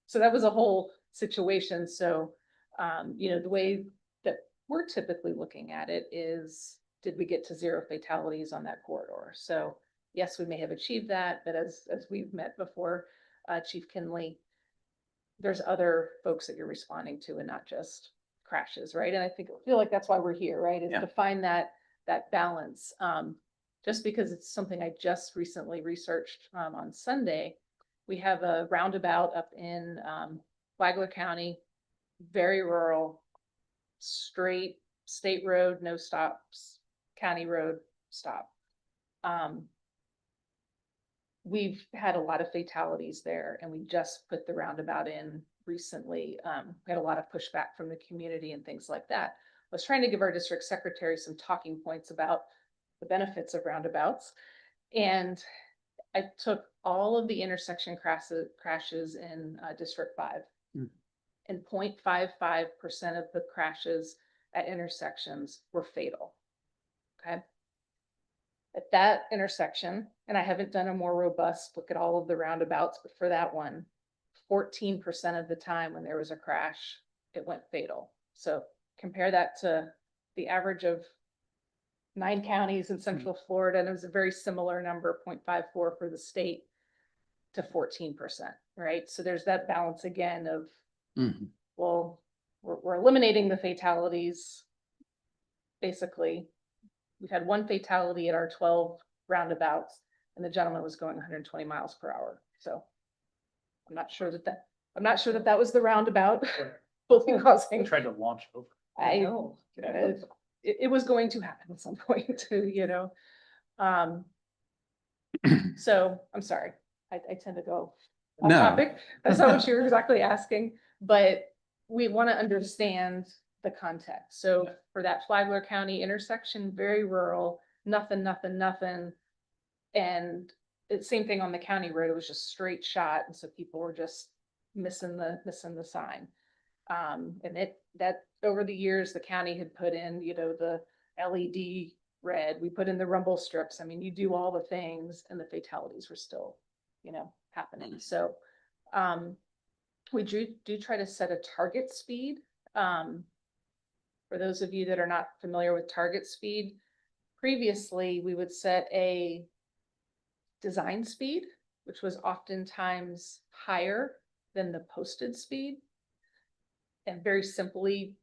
So that was a whole situation. So, the way that we're typically looking at it is, did we get to 0 fatalities on that corridor? So yes, we may have achieved that, but as we've met before, Chief Kinley, there's other folks that you're responding to and not just crashes, right? And I feel like that's why we're here, right? Is to find that balance. Just because it's something I just recently researched on Sunday, we have a roundabout up in Flagler County, very rural, straight state road, no stops, county road, stop. We've had a lot of fatalities there, and we just put the roundabout in recently. We had a lot of pushback from the community and things like that. I was trying to give our district secretary some talking points about the benefits of roundabouts. And I took all of the intersection crashes in District 5. And 0.55% of the crashes at intersections were fatal. Okay. At that intersection, and I haven't done a more robust look at all of the roundabouts, but for that one, 14% of the time when there was a crash, it went fatal. So compare that to the average of 9 counties in Central Florida, and it was a very similar number, 0.54 for the state, to 14%, right? So there's that balance again of, well, we're eliminating the fatalities. Basically, we've had 1 fatality at our 12 roundabouts, and the gentleman was going 120 miles per hour. So I'm not sure that that was the roundabout causing. Tried to launch over. I know. It was going to happen at some point too, So I'm sorry, I tend to go off No. topic. That's not what you were exactly asking, but we want to understand the context. So for that Flagler County intersection, very rural, nothing. And it's same thing on the county road. It was just straight shot. And so people were just missing the sign. And that over the years, the county had put in, the LED red, we put in the rumble strips. I mean, you do all the things and the fatalities were still, happening. So, we do try to set a target speed. For those of you that are not familiar with target speed, previously we would set a design speed, which was oftentimes higher than the posted speed. And very simply,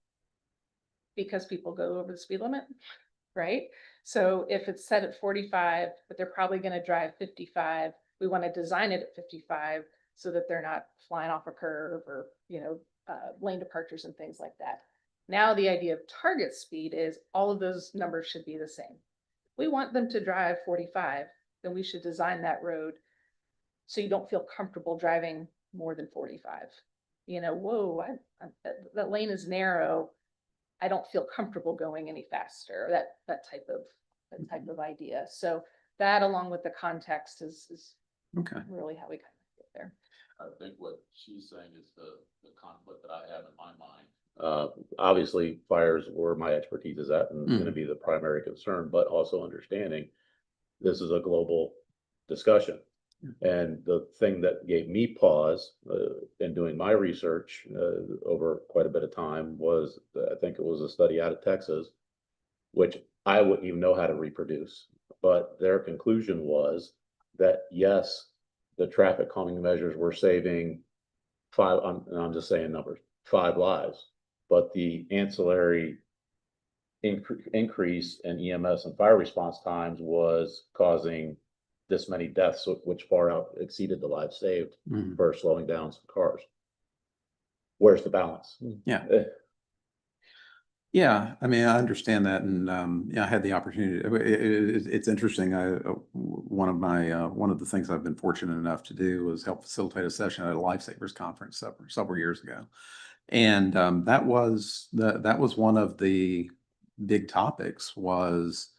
because people go over the speed limit, right? So if it's set at 45, but they're probably going to drive 55, we want to design it at 55 so that they're not flying off a curve or, lane departures and things like that. Now the idea of target speed is all of those numbers should be the same. We want them to drive 45, then we should design that road so you don't feel comfortable driving more than 45. Whoa, that lane is narrow. I don't feel comfortable going any faster. That type of idea. So that, along with the context, is Okay. really how we kind of get there. I think what she's saying is the conflict that I have in my mind. Obviously, fires where my expertise is at and going to be the primary concern, but also understanding this is a global discussion. And the thing that gave me pause in doing my research over quite a bit of time was, I think it was a study out of Texas, which I wouldn't even know how to reproduce. But their conclusion was that, yes, the traffic calming measures were saving I'm just saying numbers, 5 lives, but the ancillary increase in EMS and fire response times was causing this many deaths, which far out exceeded the lives saved Mhm. for slowing down some cars. Where's the balance? Yeah. Eh, Yeah, I mean, I understand that, and yeah, I had the opportunity. It's interesting. One of the things I've been fortunate enough to do was help facilitate a session at a Lifesavers conference several years ago, and that was one of the big topics was,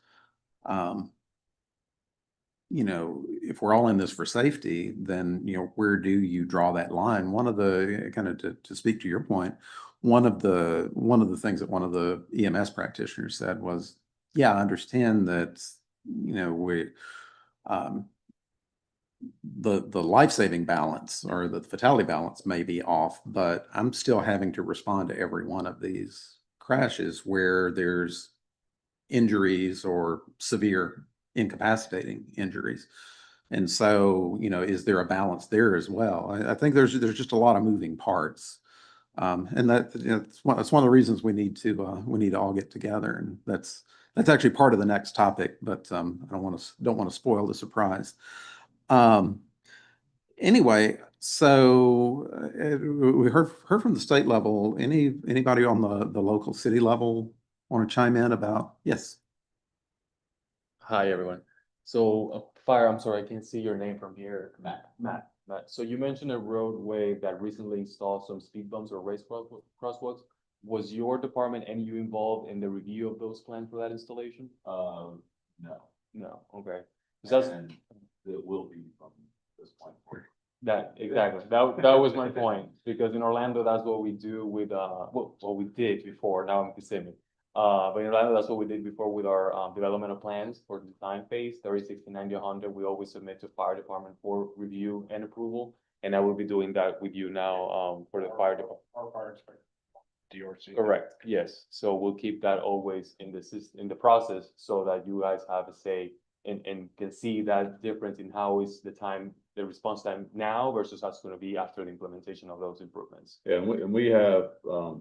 um, if we're all in this for safety, then, where do you draw that line? One of the, kind of to speak to your point, one of the things that one of the EMS practitioners said was, yeah, I understand that, we, um, the life-saving balance or the fatality balance may be off, but I'm still having to respond to every one of these crashes where there's injuries or severe incapacitating injuries. And so, is there a balance there as well? I think there's just a lot of moving parts. And that's one of the reasons we need to all get together. And that's actually part of the next topic, but I don't want to spoil the surprise. Um, anyway, so we heard from the state level. Anybody on the local city level want to chime in about? Yes. Hi, everyone. So, Fire, I'm sorry, I can't see your name from here. Matt. So you mentioned a roadway that recently installed some speed bumps or race crosswalks. Was your department and you involved in the review of those plans for that installation? No, No, okay. 'Cause that's, and it will be from this point forward. exactly, that was my point, because in Orlando, that's what we do with, what we did before, now I'm Kissimmee. But in Orlando, that's what we did before with our, developmental plans for the design phase, 30, 60, 90, 100, we always submit to fire department for review and approval. And I will be doing that with you now, for the fire department. Our fire inspector. DRC. Correct, yes, so we'll keep that always in the in the process, so that you guys have a say and can see that difference in how is the response time now versus how it's gonna be after the implementation of those improvements. Yeah, and we have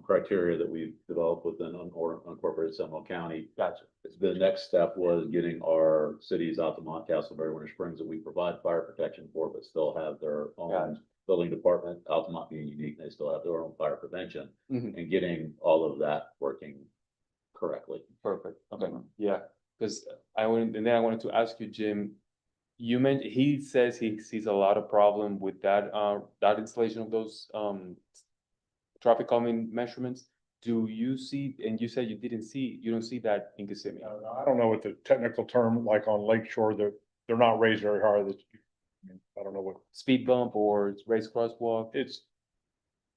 criteria that we've developed within unincorporated Seminole County. Gotcha. The next step was getting our cities, Altamont, Castleberry, Winter Springs, that we provide fire protection for, but still have their own building department. Altamont being unique, they still have their own fire prevention, Mhm. and getting all of that working correctly. Perfect, okay, yeah, because I wanted to ask you, Jim, you mentioned, he says he sees a lot of problem with that installation of those, traffic calming measurements. Do you see, and you said you don't see that in Kissimmee? I don't know what the technical term, like on Lake Shore, they're not raised very high, I don't know what, Speed bump or race crosswalk? it's,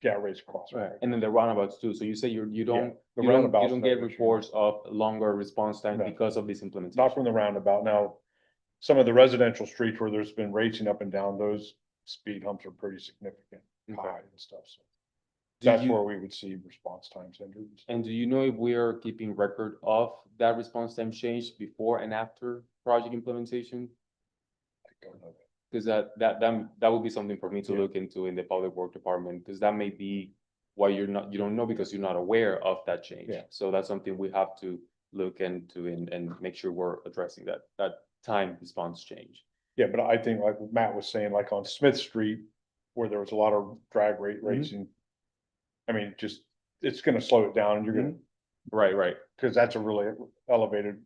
yeah, raised across. And then the roundabouts too, so you say you the don't roundabouts get never reports of longer response time No. because of this implementation? Not from the roundabout. Now, some of the residential streets where there's been racing up and down, those speed humps are pretty significant, Okay. high and stuff, so. Do That's you- where we would see response times hindered. And do you know if we are keeping record of that response time change before and after project implementation? I don't know. Because that would be something for me to Yeah. look into in the public work department, because that may be why you don't know, because you're not aware of that change. Yeah. So that's something we have to look into and make sure we're addressing that time response change. Yeah, but I think like Matt was saying, like on Smith Street, where there was a lot of drag racing. I mean, just, it's gonna slow it down and you're gonna, Right. because that's a really elevated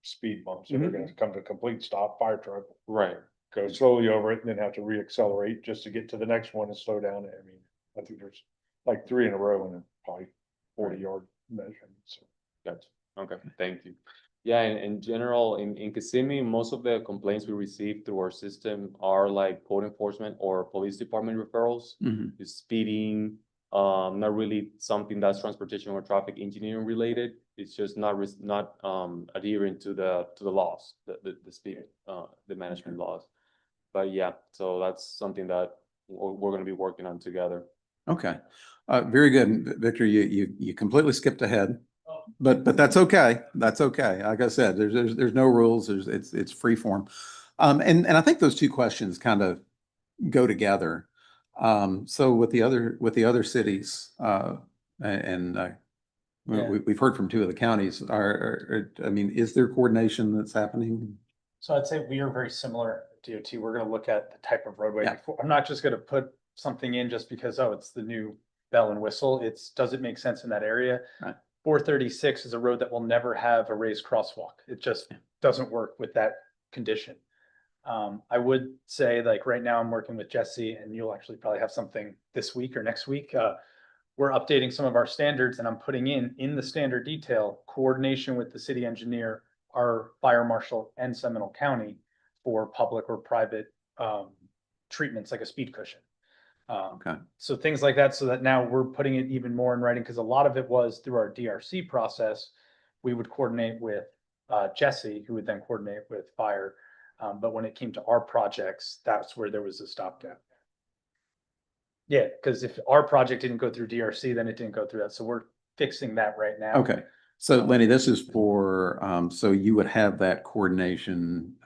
speed bump, so they're gonna come to a complete stop, fire truck, Right. go slowly over it and then have to reaccelerate just to get to the next one and slow down. I mean, I think there's like 3 in a row and probably 40-yard measurement, so. Gotcha. Okay, thank you. Yeah, in general, in Kissimmee, most of the complaints we receive through our system are like code enforcement or police department referrals. Mhm. Is speeding, not really something that's transportation or traffic engineering related. It's just not adhering to the laws, the speed, the management laws. But yeah, so that's something that we're gonna be working on together. Okay, very good, Victor. You completely skipped ahead, but that's okay. That's okay. Like I said, there's no rules. It's free form, and I think those two questions kind of go together. So with the other cities, and Yeah. we've heard from two of the counties, I mean, is there coordination that's happening? So I'd say we are very similar, DOT. We're gonna look at the type of roadway Yeah. before. I'm not just gonna put something in just because, oh, it's the new bell and whistle. Does it make sense in that area? Right. 436 is a road that will never have a raised crosswalk. It just doesn't work with that condition. I would say, like, right now I'm working with Jesse, and you'll actually probably have something this week or next week. We're updating some of our standards, and I'm putting in the standard detail coordination with the city engineer, our fire marshal, and Seminole County for public or private treatments like a speed cushion. Okay. So things like that, so that now we're putting it even more in writing, because a lot of it was through our DRC process. We would coordinate with Jesse, who would then coordinate with fire. But when it came to our projects, that's where there was a stopgap. Yeah, because if our project didn't go through DRC, then it didn't go through that. So we're fixing that right now. Okay. So Lenny, this is for, so you would have that coordination,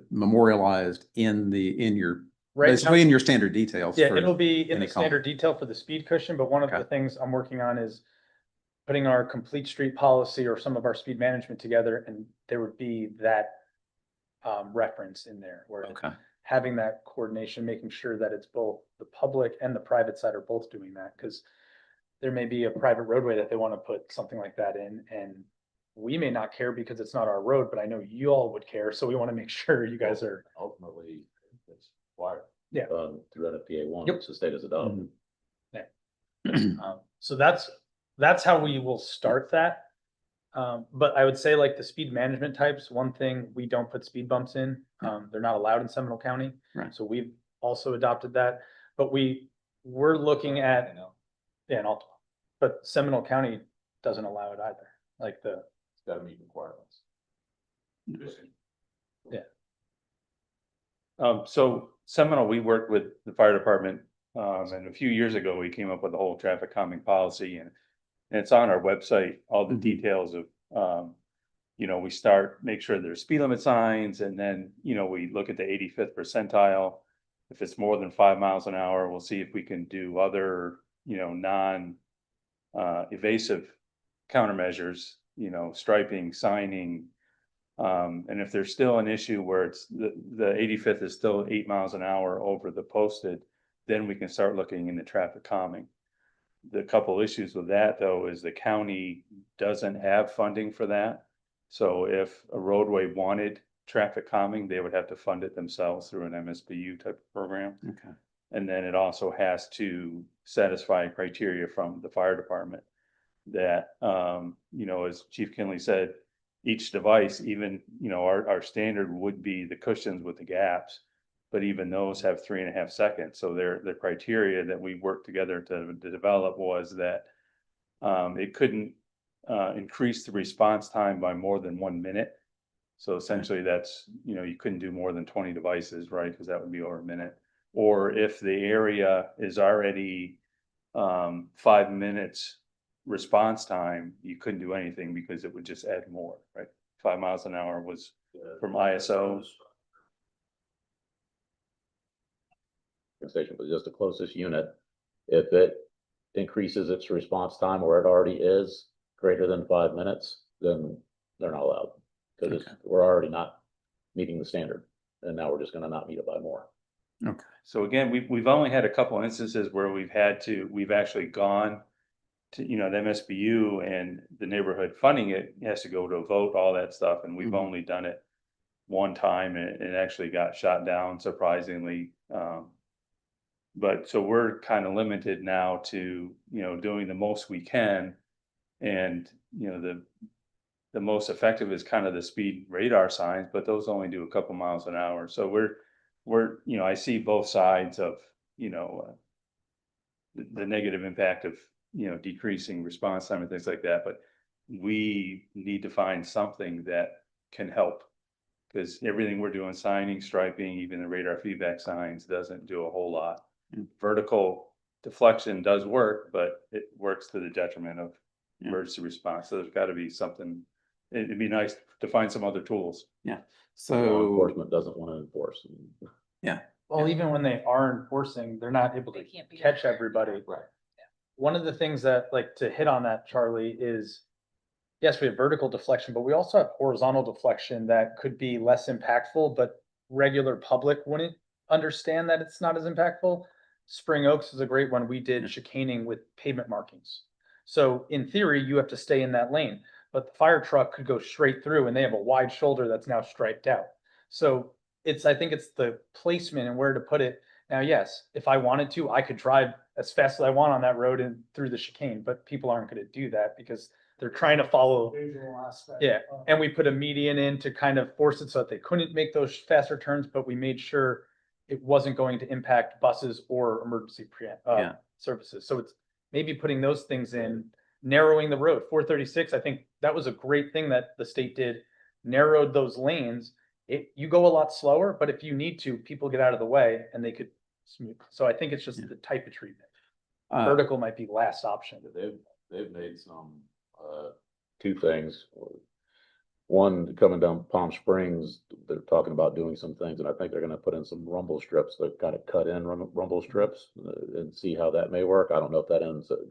memorialized in your, Right basically now- in your standard details. Yeah, for it'll be in any the call. standard detail for the speed cushion, but one of the Okay. things I'm working on is putting our complete street policy or some of our speed management together, and there would be that reference in there where Okay. having that coordination, making sure that it's both the public and the private side are both doing that, because there may be a private roadway that they want to put something like that in, and we may not care because it's not our road, but I know you all would care, so we want to make sure you guys are. Ultimately, it's wired. Yeah. Through NFPA 1, Yep. it's the state as a dog. So that's how we will start that. But I would say, like, the speed management types, one thing, we don't put speed bumps in. They're not allowed in Seminole County. Right. So we've also adopted that, but we're looking at, yeah, in Altamont, but Seminole County doesn't allow it either, like It's gotta meet requirements. So Seminole, we worked with the fire department, and a few years ago, we came up with a whole traffic calming policy, and it's on our website, all the Mhm. details of, we make sure there's speed limit signs, and then, we look at the 85th percentile. If it's more than 5 miles an hour, we'll see if we can do other, non evasive countermeasures, striping, signing. And if there's still an issue where it's the 85th is still 8 miles an hour over the posted, then we can start looking into traffic calming. The couple issues with that, though, is the county doesn't have funding for that. So if a roadway wanted traffic calming, they would have to fund it themselves through an MSBU type of program. Okay. And then it also has to satisfy criteria from the fire department that, as Chief Kinley said, each device, even, our standard would be the cushions with the gaps, but even those have 3.5 seconds. So the criteria that we worked together to develop was that it couldn't increase the response time by more than 1 minute. So essentially that's, you couldn't do more than 20 devices, right? Because that would be over a minute. Or if the area is already 5 minutes response time, you couldn't do anything because it would just add more, right? 5 miles an hour was from ISO. Station, but just the closest unit, if it increases its response time where it already is greater than 5 minutes, then they're not allowed. Because Okay. we're already not meeting the standard, and now we're just gonna not meet it by more. Okay. So again, we've only had a couple instances where we've actually gone to, the MSBU, and the neighborhood funding it has to go to a vote, all that stuff, and we've Mhm. only done it one time, and it actually got shot down surprisingly. But so we're kind of limited now to, doing the most we can. And, the most effective is kind of the speed radar signs, but those only do a couple miles an hour. So we're, I see both sides of, the negative impact of, decreasing response time and things like that, but we need to find something that can help. Because everything we're doing, signing, striping, even the radar feedback signs, doesn't do a whole lot. Vertical deflection does work, but it works to the detriment of emergency response. So there's got to be something. It'd be nice to find some other tools. Yeah. Law So, enforcement doesn't want to enforce. yeah. Well, even when they are enforcing, they're not able to They can't be catch everywhere. everybody. Right. One of the things that, like, to hit on that, Charlie, is yes, we have vertical deflection, but we also have horizontal deflection that could be less impactful, but regular public wouldn't understand that it's not as impactful. Spring Oaks is a great one. We did chicaning with pavement markings. So in theory, you have to stay in that lane, but the fire truck could go straight through and they have a wide shoulder that's now striped out. So I think it's the placement and where to put it. Now, yes, if I wanted to, I could drive as fast as I want on that road and through the chicane, but people aren't going to do that because they're trying to follow. Visual aspect. Yeah, of- and we put a median in to kind of force it so that they couldn't make those faster turns, but we made sure it wasn't going to impact buses or emergency Yeah. services. So it's maybe putting those things in, narrowing the road. 436, I think that was a great thing that the state did, narrowed those lanes. You go a lot slower, but if you need to, people get out of the way and they could smooth. So I think it's just Yeah. the type of treatment. Uh, Vertical might be last option. They've made some, two things. One, coming down Palm Springs, they're talking about doing some things, and I think they're gonna put in some rumble strips that kind of cut in rumble strips, and see how that may work. I don't know if that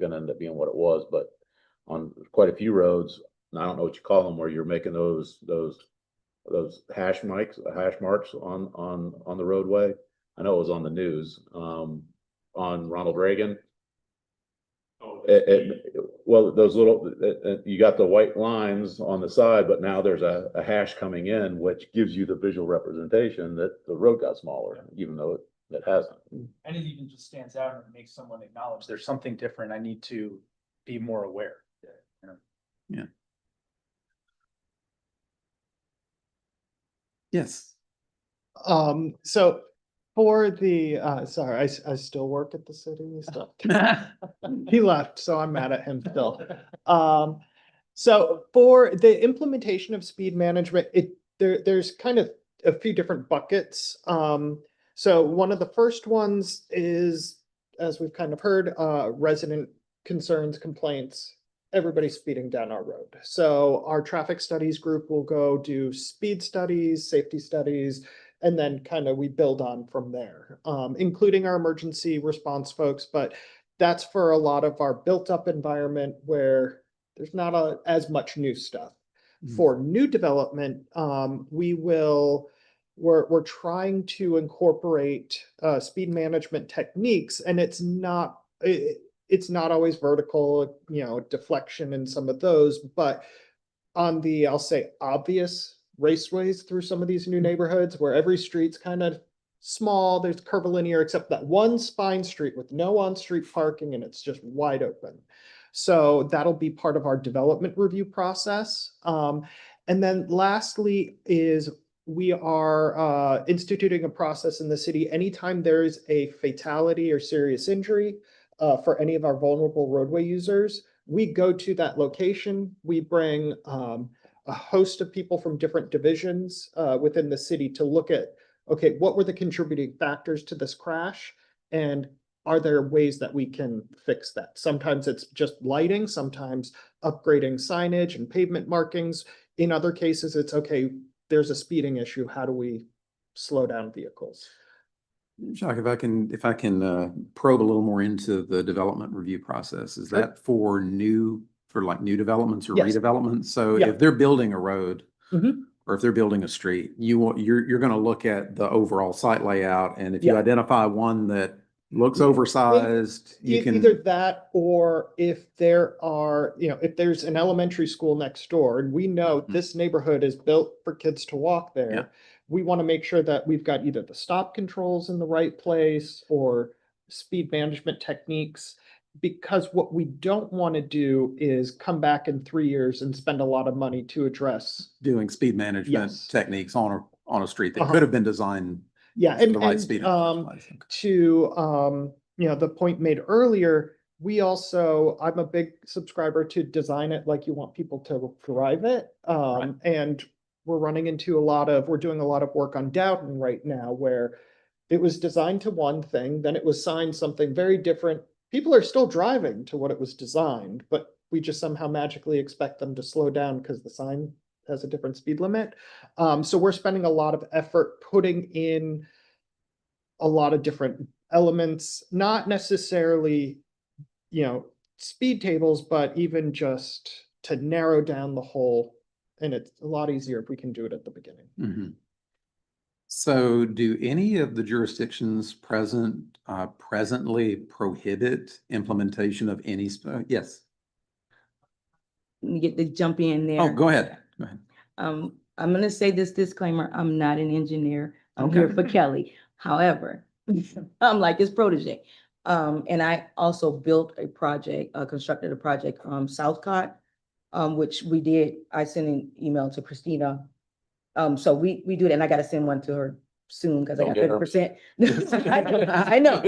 gonna end up being what it was, but on quite a few roads, and I don't know what you call them, where you're making those hash marks on the roadway. I know it was on the news, on Ronald Reagan. Well, those little, you got the white lines on the side, but now there's a hash coming in, which gives you the visual representation that the road got smaller, even though it hasn't. And it even just stands out and it makes someone acknowledge there's something different. I need to be more aware. You know? Yeah. Yes. So for the, sorry, I still work at the city, so. He left, so I'm mad at him still. So for the implementation of speed management, there's kind of a few different buckets. So one of the first ones is, as we've kind of heard, resident concerns, complaints. Everybody's speeding down our road. So our traffic studies group will go do speed studies, safety studies, and then kind of we build on from there, including our emergency response folks. But that's for a lot of our built up environment where there's not as much new stuff. For new development, we're trying to incorporate speed management techniques, and it's not always vertical, deflection in some of those, but on the, I'll say, obvious raceways through some of these new neighborhoods where every street's kind of small, there's curvilinear, except that one spine street with no on-street parking and it's just wide open. So that'll be part of our development review process. And then lastly is we are instituting a process in the city anytime there's a fatality or serious injury for any of our vulnerable roadway users. We go to that location, we bring a host of people from different divisions within the city to look at, okay, what were the contributing factors to this crash? And are there ways that we can fix that? Sometimes it's just lighting, sometimes upgrading signage and pavement markings. In other cases, it's okay, there's a speeding issue. How do we slow down vehicles? Jacques, if I can probe a little more into the development review process, is Sure. that for new developments or Yes. redevelopments? So Yeah. if they're building a road Mhm. or if they're building a street, you're going to look at the overall site layout, and if you Yeah. identify one that looks Yeah. oversized, you can. Either that, or if there are, if there's an elementary school next door and we know Mhm. this neighborhood is built for kids to walk there. Yeah. We want to make sure that we've got either the stop controls in the right place or speed management techniques. Because what we don't want to do is come back in 3 years and spend a lot of money to address. Doing speed management Yes. techniques on a street that Uh-huh. could have been designed Yeah, for the right speed. In the first place. Okay. to the point made earlier, I'm a big subscriber to design it like you want people to drive it. And we're doing a lot of work on Dowden right now where it was designed to one thing, then it was signed something very different. People are still driving to what it was designed, but we just somehow magically expect them to slow down because the sign has a different speed limit. So we're spending a lot of effort putting in a lot of different elements, not necessarily, speed tables, but even just to narrow down the whole. And it's a lot easier if we can do it at the beginning. Mhm. So do any of the jurisdictions presently prohibit implementation of any, yes? You get to jump in there. Oh, go ahead. Go ahead. I'm gonna say this disclaimer, I'm not an engineer. I'm here for Kelly. However, I'm like his protege. And I also built a project, constructed a project, Southcott, which we did. I sent an email to Christina. So we do that, and I gotta send one to her soon because I Don't got get her. 50%. I know.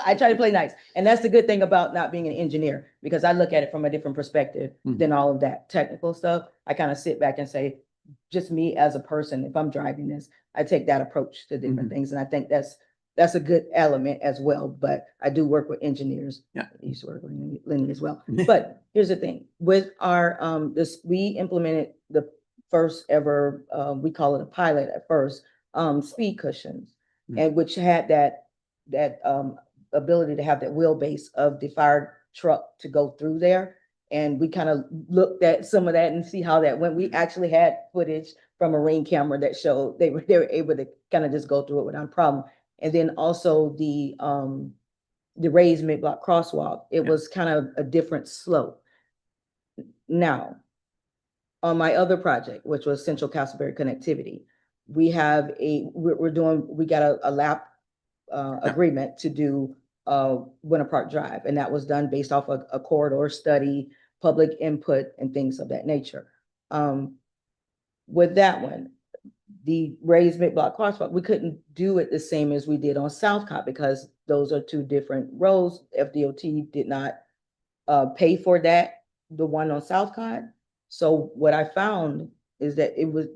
I try to play nice. And that's the good thing about not being an engineer, because I look at it from a different perspective than all of that technical stuff. I kind of sit back and say, just me as a person, if I'm driving this, I take that approach to different things. And I think that's a good element as well. But I do work with engineers. Yeah. I used to work with Lenny as well. But here's the thing, with our we implemented the first ever, we call it a pilot at first, speed cushions, and which had that ability to have that wheelbase of the fire truck to go through there. And we kind of looked at some of that and see how that went. We actually had footage from a Ring camera that showed they were able to kind of just go through it without a problem. And then also the raised mid-block crosswalk, it was kind of a different slope. Now, on my other project, which was Central Castleberry Connectivity, we have we got a lap agreement to do Winter Park Drive, and that was done based off of a corridor study, public input, and things of that nature. With that one, the raised mid-block crosswalk, we couldn't do it the same as we did on Southcott because those are two different roads. FDOT did not pay for that, the one on Southcott. So what I found is that it was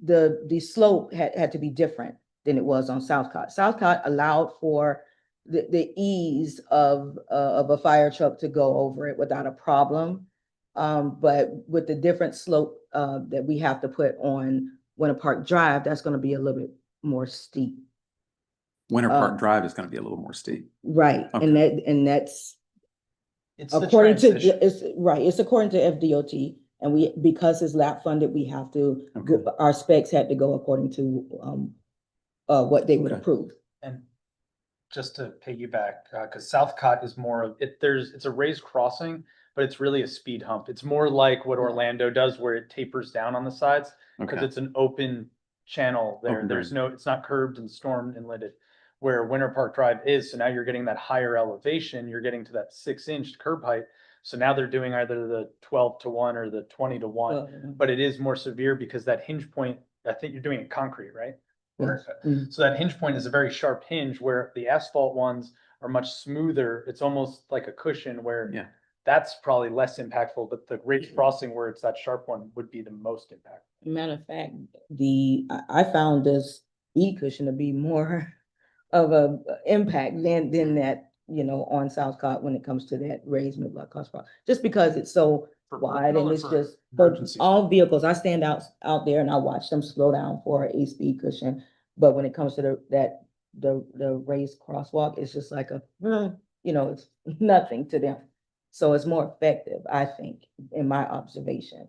the slope had to be different than it was on Southcott. Southcott allowed for the ease of a fire truck to go over it without a problem. But with the different slope that we have to put on Winter Park Drive, that's going to be a little bit more steep. Winter Park Drive is going to be a little more steep. Right, Okay. and that's It's the according to transition. it's according to FDOT, and because it's lap funded, we have to our specs had to go according to what they would approve. And just to piggyback, because Southcott is more of it, it's a raised crossing, but it's really a speed hump. It's more like what Orlando does where it tapers down on the sides, because Okay. it's an open channel there. Open It's not curbed and storm inletted, where Winter Park Drive is. So now you're getting that higher elevation, you're getting to that 6-inch curb height. So now they're doing either the 12-1 or the 20-1, but it is more severe because that hinge point, I think you're doing it concrete, right? Yes. So that hinge point is a very sharp hinge, where the asphalt ones are much smoother. It's almost like a cushion, where that's probably less impactful, but the raised crossing where it's that sharp one would be the most impactful. Matter of fact, I found this speed cushion to be more of a impact than that, on Southcott when it comes to that raised mid-block crosswalk, just because it's so wide and it's just for all vehicles. I stand out there and I watch them slow down for a speed cushion. But when it comes to the raised crosswalk, it's just like it's nothing to them. So it's more effective, I think, in my observation.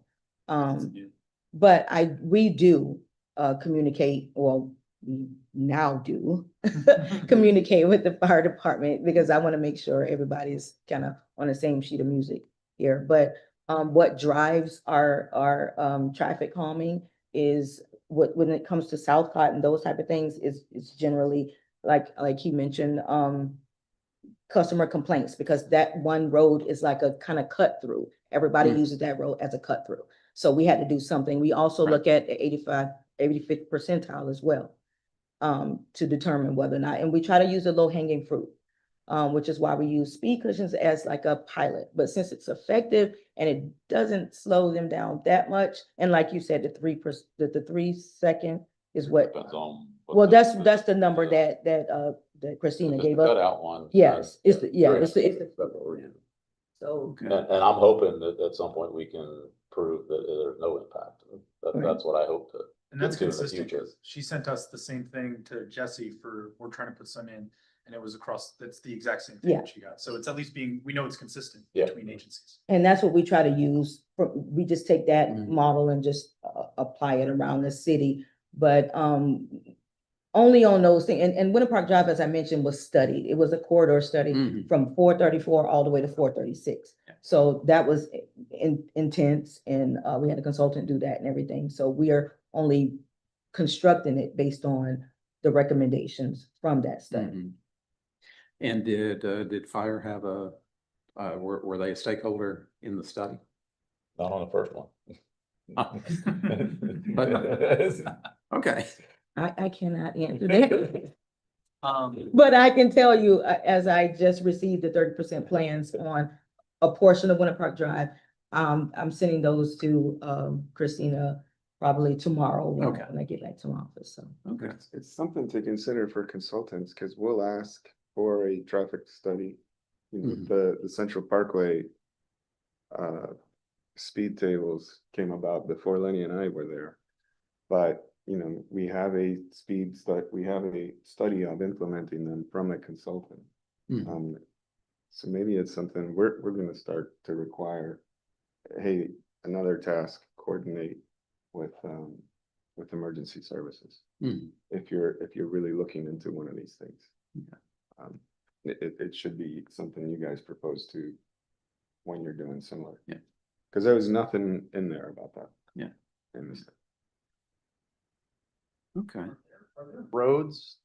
But we do communicate, well, we now do communicate with the fire department, because I want to make sure everybody's kind of on the same sheet of music here. But what drives our traffic calming is when it comes to Southcott and those type of things is generally like he mentioned, customer complaints, because that one road is like a kind of cut through. Everybody uses that road as a cut through. So we had to do something. We also look at the 85th percentile as well, to determine whether or not, and we try to use a low hanging fruit, which is why we use speed cushions as like a pilot. But since it's effective and it doesn't slow them down that much, and like you said, the 3 second is what. Depends on what Well, the- that's the number that Christina If it's gave the us. cutout one. Yes, it's the Very- so. And I'm hoping that at some point we can prove that there's no impact. Right. That's what I hope to And that's into the consistent. future. She sent us the same thing to Jesse for, we're trying to put some in, and it was across, that's the exact same thing Yeah. that she got. So it's at least being, we know it's consistent Yeah. between agencies. And that's what we try to use, we just take that Mhm. model and just apply it around the city. But only on those things, and Winter Park Drive, as I mentioned, was studied. It was a corridor study Mhm. from 434 all the way to 436. Yeah. So that was intense, and we had a consultant do that and everything. So we are only constructing it based on the recommendations from that study. Mhm. And did fire have were they a stakeholder in the study? Not on the first one. Okay. I cannot answer that. Um, But I can tell you, as I just received the 30% plans on a portion of Winter Park Drive, I'm sending those to Christina probably tomorrow Okay. when I get back to my office, so. Okay. It's something to consider for consultants, because we'll ask for a traffic study. You know, Mhm. the Central Parkway speed tables came about before Lenny and I were there. But, you know, we have a we have a study of implementing them from a consultant. Mhm. So maybe it's something we're gonna start to require, hey, another task, coordinate with emergency services. Mhm. If you're really looking into one of these things. Yeah. It should be something you guys propose to when you're doing similar. Yeah. Cause there was nothing in there about that. Yeah. In this. Okay. roads,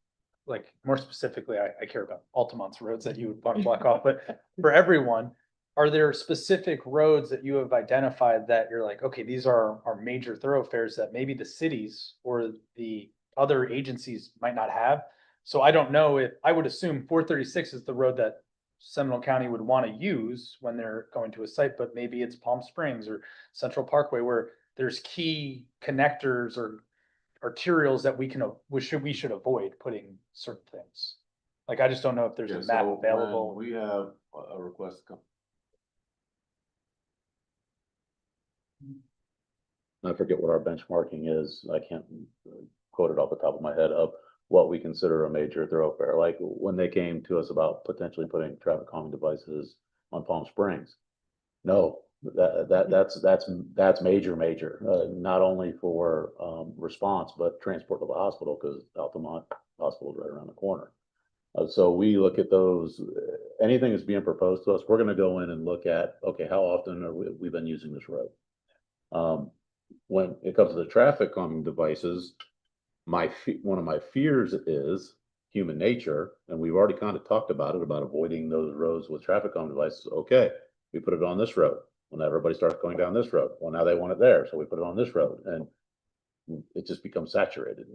like more specifically, I care about Altamont's roads that you would want to block off, but for everyone, are there specific roads that you have identified that you're like, okay, these are our major thoroughfares that maybe the cities or the other agencies might not have? So I don't know if, I would assume 436 is the road that Seminole County would want to use when they're going to a site, but maybe it's Palm Springs or Central Parkway where there's key connectors or arterials that we should avoid putting certain things. Like, I just don't know if there's a map available. We have a request come. I forget what our benchmarking is. I can't quote it off the top of my head of what we consider a major thoroughfare. Like when they came to us about potentially putting traffic calming devices on Palm Springs. No, that's major, not only for response, but transport to the hospital, because Altamont Hospital is right around the corner. So we look at those, anything that's being proposed to us, we're gonna go in and look at, okay, how often are we've been using this road? When it comes to the traffic calming devices, one of my fears is human nature, and we've already kind of talked about it, about avoiding those roads with traffic calming devices. Okay, we put it on this road. Well, now everybody starts going down this road. Well, now they want it there, so we put it on this road, and it just becomes saturated.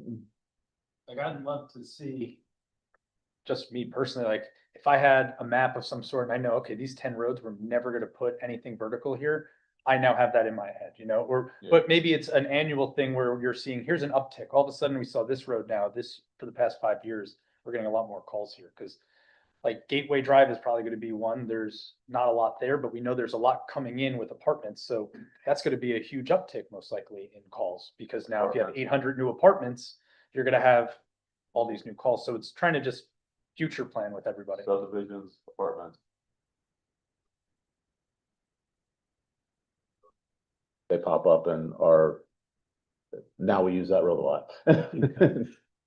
Like, I'd love to see, just me personally, like, if I had a map of some sort and I know, okay, these 10 roads, we're never gonna put anything vertical here. I now have that in my head, or, Yeah. but maybe it's an annual thing where you're seeing, here's an uptick. All of a sudden we saw this road now, for the past 5 years, we're getting a lot more calls here, because like Gateway Drive is probably gonna be one. There's not a lot there, but we know there's a lot coming in with apartments. So that's gonna be a huge uptick most likely in calls, because now if you have 800 new apartments, you're gonna have all these new calls. So it's trying to just future plan with everybody. Subdivisions, apartments. They pop up and now we use that road a lot.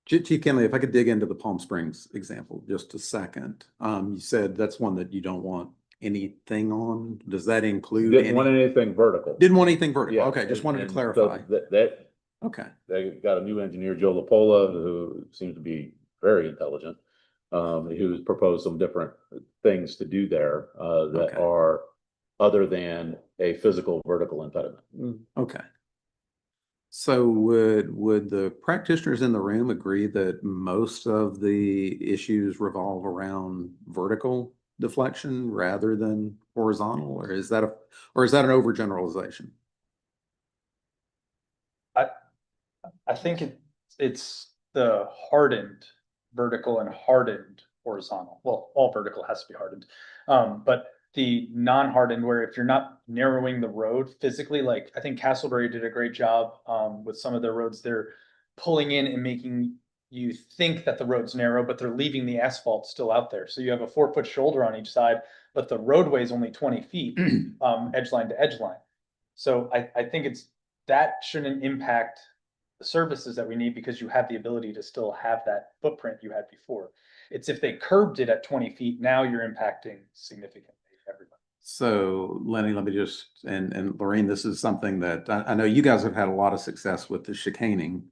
Chief Kenley, if I could dig into the Palm Springs example just a second. You said that's one that you don't want anything on. Does that include? Didn't want anything vertical. Didn't want anything vertical. Yeah, Okay, just wanted to and clarify. so that Okay. they got a new engineer, Joe Lapola, who seems to be very intelligent. Who's proposed some different things to do there, that Okay. are other than a physical vertical impediment. Okay. So would the practitioners in the room agree that most of the issues revolve around vertical deflection rather than horizontal, or is that an overgeneralization? I think it's the hardened vertical and hardened horizontal. Well, all vertical has to be hardened. But the non-hardened, where if you're not narrowing the road physically, like I think Castleberry did a great job with some of their roads. They're pulling in and making you think that the road's narrow, but they're leaving the asphalt still out there. So you have a 4-foot shoulder on each side, but the roadway is only 20 feet, edge line to edge line. So I think that shouldn't impact the services that we need, because you have the ability to still have that footprint you had before. It's if they curbed it at 20 feet, now you're impacting significantly everybody. So Lenny, let me just, and Lorraine, this is something that I know you guys have had a lot of success with the chicaning.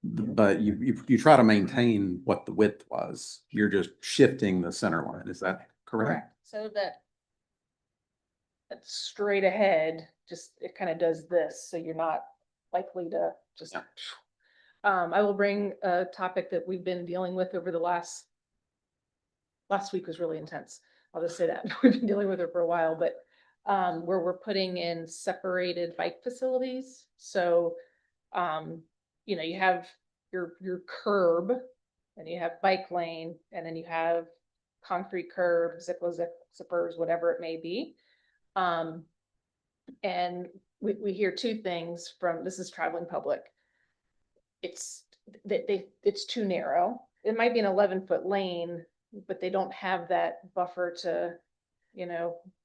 But you try to maintain what the width was. You're just shifting the center line. Is that correct? So that's straight ahead, just it kind of does this, so you're not likely to just. Yeah. I will bring a topic that we've been dealing with over the last week was really intense. I'll just say that. We've been dealing with it for a while, but where we're putting in separated bike facilities. So you have your curb, and you have bike lane, and then you have concrete curb, zippers, whatever it may be. And we hear two things from, this is traveling public. It's it's too narrow. It might be an 11-foot lane, but they don't have that buffer to,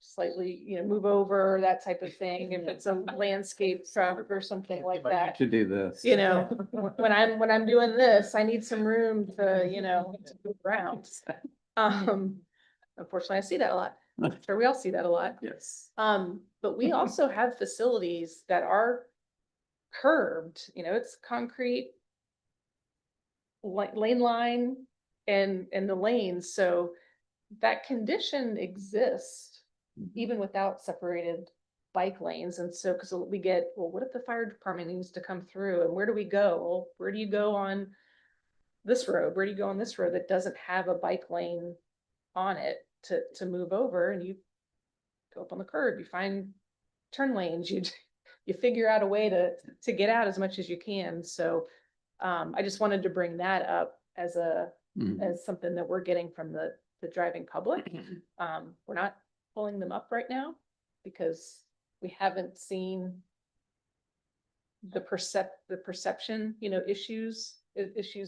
slightly, move over, that type of thing. If it's a landscape traffic or something like that. To do this. When I'm doing this, I need some room to, to move around. Unfortunately, I see that a lot. I'm sure we all see that a lot. Yes. But we also have facilities that are curbed, it's concrete lane line and the lanes. So that condition exists even without separated bike lanes. And so, because we get, well, what if the fire department needs to come through, and where do we go? Well, where do you go on this road? Where do you go on this road that doesn't have a bike lane on it to move over? And you go up on the curb, you find turn lanes, you figure out a way to get out as much as you can. So I just wanted to bring that up as as something that we're getting from the driving public. We're not pulling them up right now because we haven't seen the perception, issues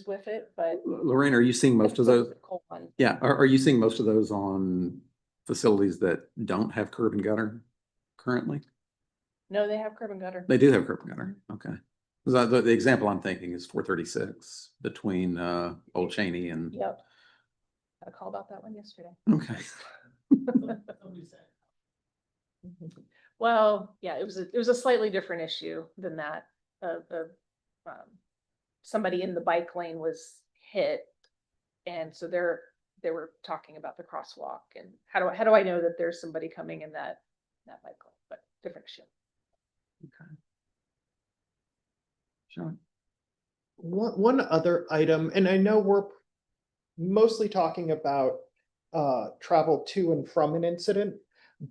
with it. But Lorraine, are you seeing most of those? One. Yeah. Are you seeing most of those on facilities that don't have curb and gutter currently? No, they have curb and gutter. They do have curb and gutter. Okay. The example I'm thinking is 436 between Old Cheney and. Yep. Got a call about that one yesterday. Okay. Well, yeah, it was a slightly different issue than that. Somebody in the bike lane was hit, and so they were talking about the crosswalk and how do I know that there's somebody coming in that bike lane, but different issue. Okay. Sure. One other item, and I know we're mostly talking about travel to and from an incident,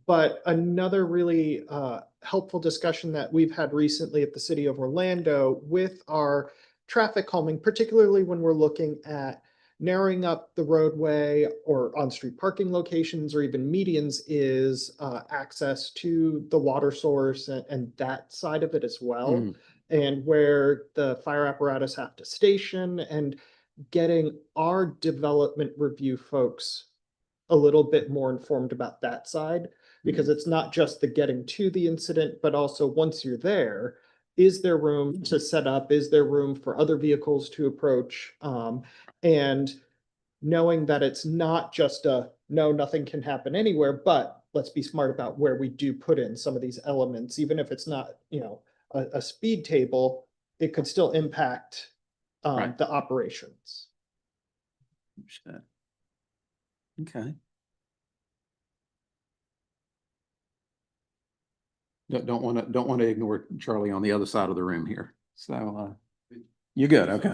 but another really helpful discussion that we've had recently at the City of Orlando with our traffic calming, particularly when we're looking at narrowing up the roadway or on-street parking locations or even medians, is access to the water source and that side of it as well. And where the fire apparatus have to station, and getting our development review folks a little bit more informed about that side, because it's not just the getting to the incident, but also once you're there, is there room to set up? Is there room for other vehicles to approach? And knowing that it's not just no, nothing can happen anywhere, but let's be smart about where we do put in some of these elements, even if it's not, a speed table, it could still impact Right. the operations. Understood. Okay. Don't want to ignore Charlie on the other side of the room here. So you're good. Okay.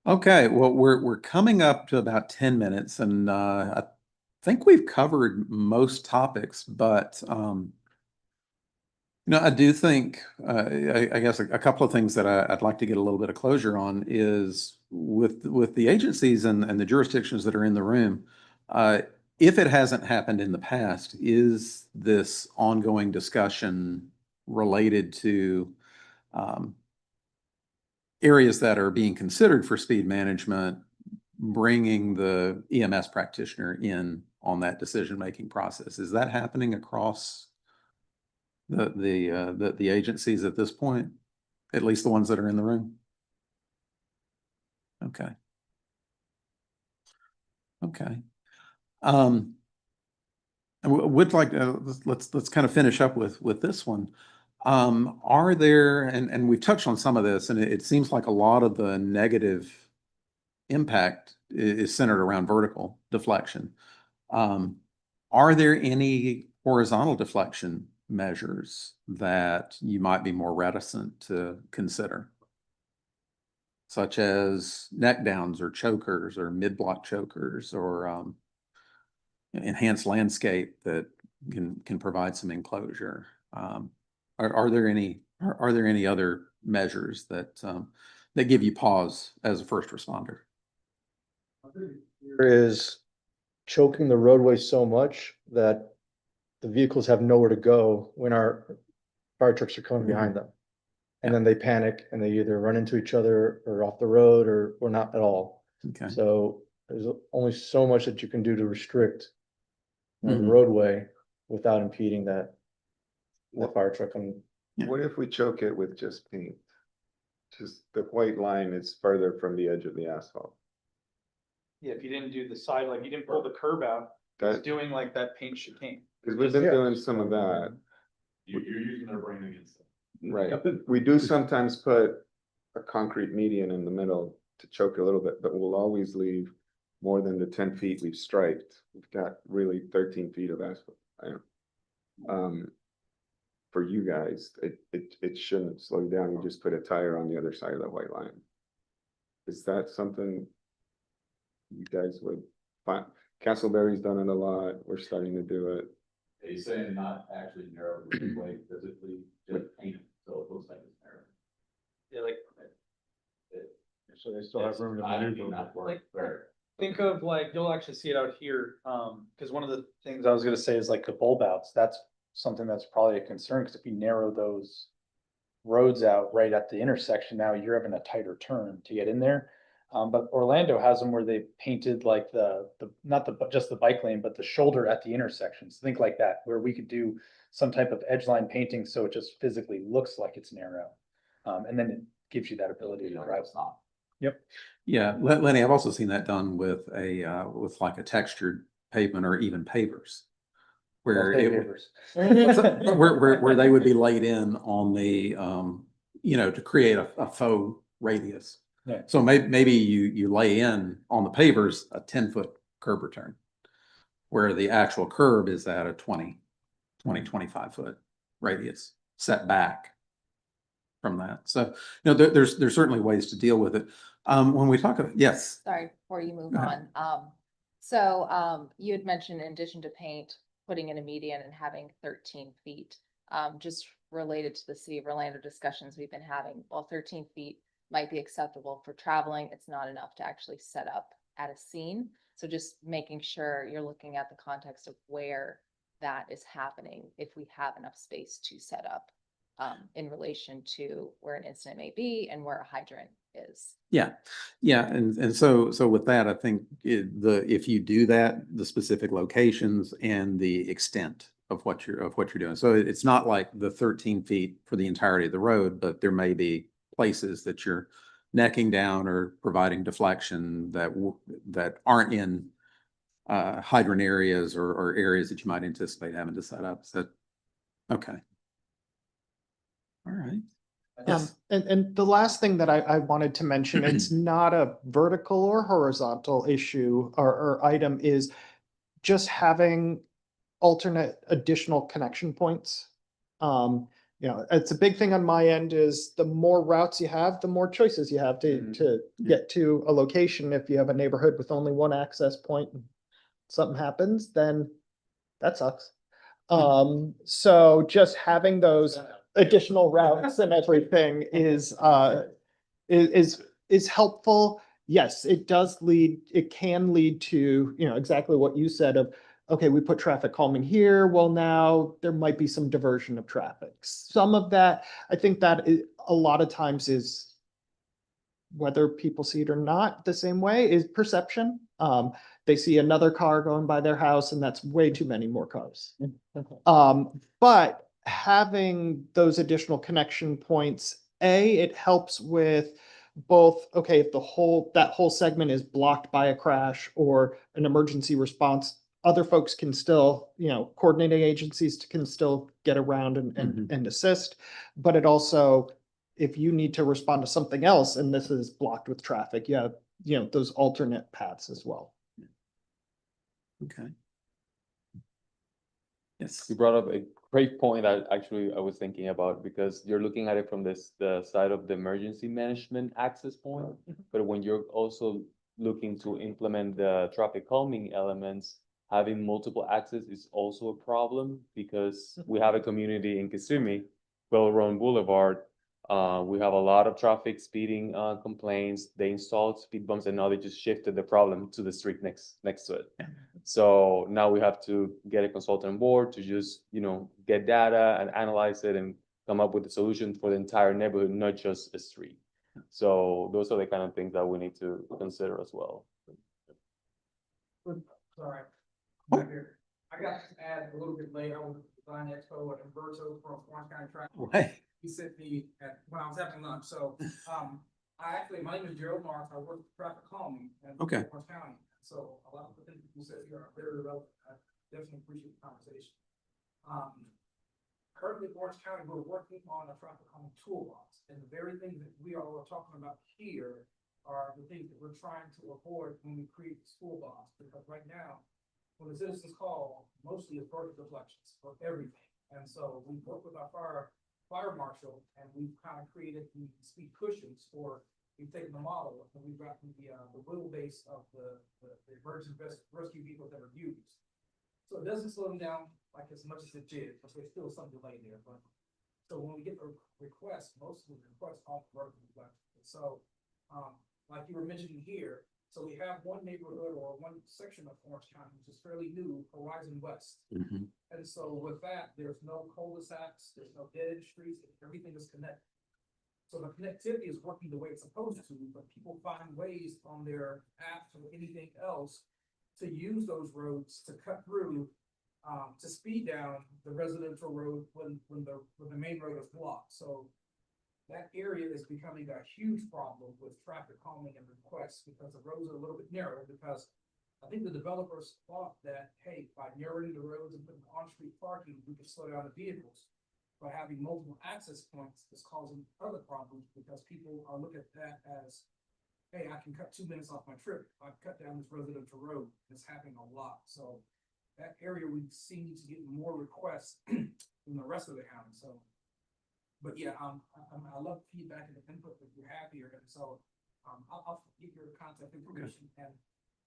Okay. Well, we're coming up to about 10 minutes, and I think we've covered most topics, but I do think, I guess a couple of things that I'd like to get a little bit of closure on is with the agencies and the jurisdictions that are in the room. If it hasn't happened in the past, is this ongoing discussion related to areas that are being considered for speed management, bringing the EMS practitioner in on that decision-making process? Is that happening across the agencies at this point, at least the ones that are in the room? Okay. Okay. I would like to, let's kind of finish up with this one. Are there, and we've touched on some of this, and it seems like a lot of the negative impact is centered around vertical deflection. Are there any horizontal deflection measures that you might be more reticent to consider? Such as neck downs or chokers or mid-block chokers or enhanced landscape that can provide some enclosure. Are there any other measures that that give you pause as a first responder? There is choking the roadway so much that the vehicles have nowhere to go when our fire trucks are coming behind them. And then they panic and they either run into each other or off the road or not at all. Okay. So there's only so much that you can do to restrict the Mhm. roadway without impeding that fire truck. And Yeah. What if we choke it with just paint? Just the white line is further from the edge of the asphalt. Yeah, if you didn't do the side, like you didn't pull the curb out, That, doing like that paint chicane. because we've been Yeah. doing some of that. You're using their brain against them. Right. We do sometimes put a concrete median in the middle to choke a little bit, but we'll always leave more than the 10 feet we've striped. We've got really 13 feet of asphalt. For you guys, it shouldn't slow you down. You just put a tire on the other side of the white line. Is that something you guys would find? Castleberry's done it a lot. We're starting to do it. Are you saying not actually narrow the roadway physically, just paint it so it looks like it's narrow? Yeah, like So they still have room to maneuver. Like, think of like, you'll actually see it out here, because one of the things I was gonna say is like the bulb outs, that's something that's probably a concern, because if you narrow those roads out right at the intersection, now you're having a tighter turn to get in there. But Orlando has them where they painted like not just the bike lane, but the shoulder at the intersections. Think like that, where we could do some type of edge line painting, so it just physically looks like it's narrow. And then it gives you that ability to drive. Yep. Yeah, Lenny, I've also seen that done with with like a textured pavement or even pavers. Where where they would be laid in on the to create a faux radius. Yeah. So maybe you lay in on the pavers a 10-foot curb return, where the actual curb is at a 25-foot radius set back from that. So there's certainly ways to deal with it. When we talk about, yes. Sorry, before you move Go ahead. on. You had mentioned in addition to paint, putting in a median and having 13 feet. Just related to the city of Orlando discussions we've been having, while 13 feet might be acceptable for traveling, it's not enough to actually set up at a scene. So just making sure you're looking at the context of where that is happening, if we have enough space to set up in relation to where an incident may be and where a hydrant is. Yeah, and so with that, I think if you do that, the specific locations and the extent of what you're doing. So it's not like the 13 feet for the entirety of the road, but there may be places that you're necking down or providing deflection that aren't in hydrant areas or areas that you might anticipate having to set up. So, okay. All right. Yes. And the last thing that I wanted to mention, it's not a vertical or horizontal issue or item, is just having alternate additional connection points. It's a big thing on my end is the more routes you have, the more choices you have to get to a location. If you have a neighborhood with only one access point, and something happens, then that sucks. So just having those additional routes and everything is helpful. Yes, it does lead, it can lead to, exactly what you said of, okay, we put traffic calming here. Well, now there might be some diversion of traffic. Some of that, I think that a lot of times is whether people see it or not the same way is perception. They see another car going by their house and that's way too many more cars. But having those additional connection points, it helps with both, okay, if that whole segment is blocked by a crash or an emergency response, other folks can still, coordinating agencies can still get around and assist. But it also, if you need to respond to something else and this is blocked with traffic, you have, those alternate paths as well. Okay. Yes. You brought up a great point that actually I was thinking about, because you're looking at it from the side of the emergency management access point. But when you're also looking to implement the traffic calming elements, having multiple access is also a problem, because we have a community in Kissimmee, Bell Run Boulevard. We have a lot of traffic speeding complaints. They installed speed bumps and now they just shifted the problem to the street next to it. So now we have to get a consultant board to just, get data and analyze it and come up with a solution for the entire neighborhood, not just a street. So those are the kind of things that we need to consider as well. Sorry. I'm here. I got to add a little bit later on Design Expo and Umberto from Orange County Traffic. Right. He sent me when I was having lunch. So, my name is Gerald Marks. I work for traffic calming in Okay. Orange County. So a lot of the things you said here are very relevant. I definitely appreciate the conversation. Currently, in Orange County, we're working on a traffic calming toolbox, and the very things that we are talking about here are the things that we're trying to avoid when we create this toolbox. Because right now, when the citizens call, mostly it's vertical deflections for everything. And so we work with our fire marshal, and we've kind of created the speed cushions for, we've taken the model and we've got the wheelbase of the emergency rescue vehicles that are used. So it doesn't slow them down like as much as it did, but there's still some delay there. But so when we get the requests, most of the requests are vertical deflections. So like you were mentioning here, so we have one neighborhood or one section of Orange County, which is fairly new, Horizon West. And so with that, there's no cul-de-sacs, there's no dead end streets, everything is connected. So the connectivity is working the way it's supposed to, but people find ways on their apps or anything else to use those roads to cut through, to speed down the residential road when the main road is blocked. So that area is becoming a huge problem with traffic calming and requests, because the roads are a little bit narrow, because I think the developers thought that, hey, by narrowing the roads and putting on-street parking, we can slow down the vehicles. But having multiple access points is causing other problems, because people are looking at that as, hey, I can cut 2 minutes off my trip. I've cut down this residential road. It's happening a lot. So that area we seem to get more requests than the rest of the county. So, but yeah, I love feedback and the input that you have here. And so I'll give your contact information. And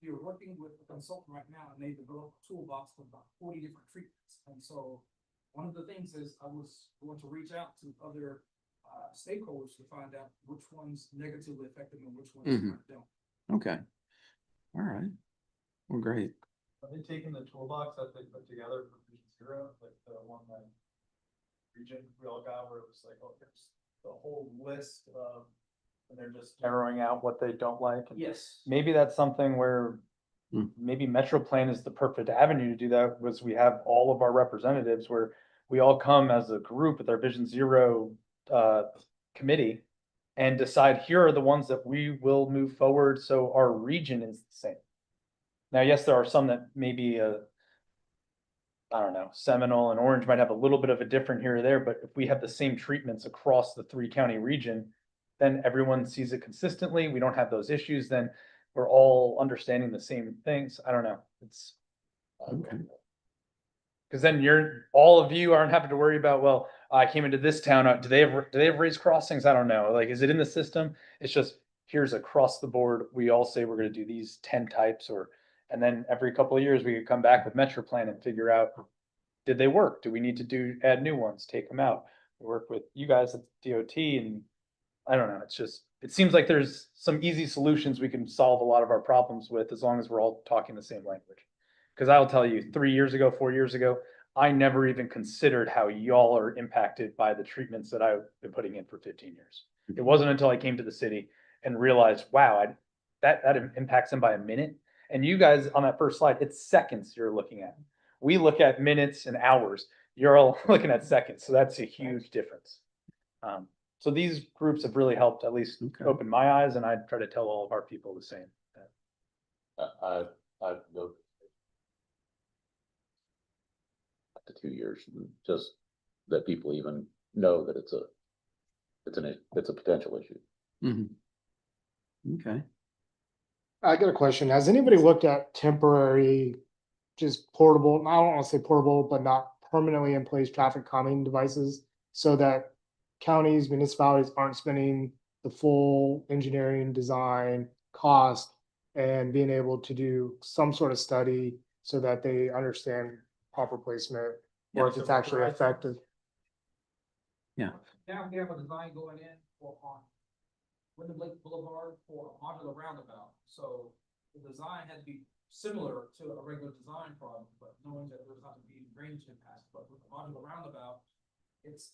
you're working with a consultant right now, and they developed a toolbox with about 40 different treatments. And so one of the things is I was going to reach out to other stakeholders to find out which ones negatively affect them and which ones don't. Okay. All right. Well, great. Are they taking the toolbox that they put together for Vision Zero, like the one that region we all got, where it was like, oh, there's the whole list of, and they're just Narrowing out what they don't like. Yes. Maybe that's something where maybe Metro Plan is the perfect avenue to do that, was we have all of our representatives where we all come as a group with our Vision Zero committee and decide, here are the ones that we will move forward. So our region is the same. Now, yes, there are some that maybe I don't know, Seminole and Orange might have a little bit of a different here or there, but if we have the same treatments across the 3-county region, then everyone sees it consistently. We don't have those issues. Then we're all understanding the same things. I don't know. It's Okay. because then all of you aren't having to worry about, well, I came into this town. Do they have raised crossings? I don't know. Like, is it in the system? It's just, here's across the board. We all say we're going to do these 10 types, and then every couple of years we could come back with Metro Plan and figure out Did they work? Do we need to add new ones, take them out? We work with you guys at DOT and I don't know, it seems like there's some easy solutions we can solve a lot of our problems with as long as we're all talking the same language. Because I'll tell you, 3 years ago, 4 years ago, I never even considered how y'all are impacted by the treatments that I've been putting in for 15 years. It wasn't until I came to the city and realized, wow, that impacts them by a minute. And you guys on that first slide, it's seconds you're looking at. We look at minutes and hours. You're all looking at seconds. So that's a huge difference. So these groups have really helped at least open my eyes, and I try to tell all of our people the same. I've go up to 2 years, just that people even know that it's a potential issue. Okay. I got a question. Has anybody looked at temporary, just portable, I don't want to say portable, but not permanently in place traffic calming devices so that counties, municipalities aren't spending the full engineering design cost and being able to do some sort of study so that they understand proper placement or if it's actually effective? Yeah. Now we have a design going in for on Wyndham Lake Boulevard for a modular roundabout. So the design had to be similar to a regular design problem, but knowing that there's not to be drainage impacts, but with the modular roundabout, it's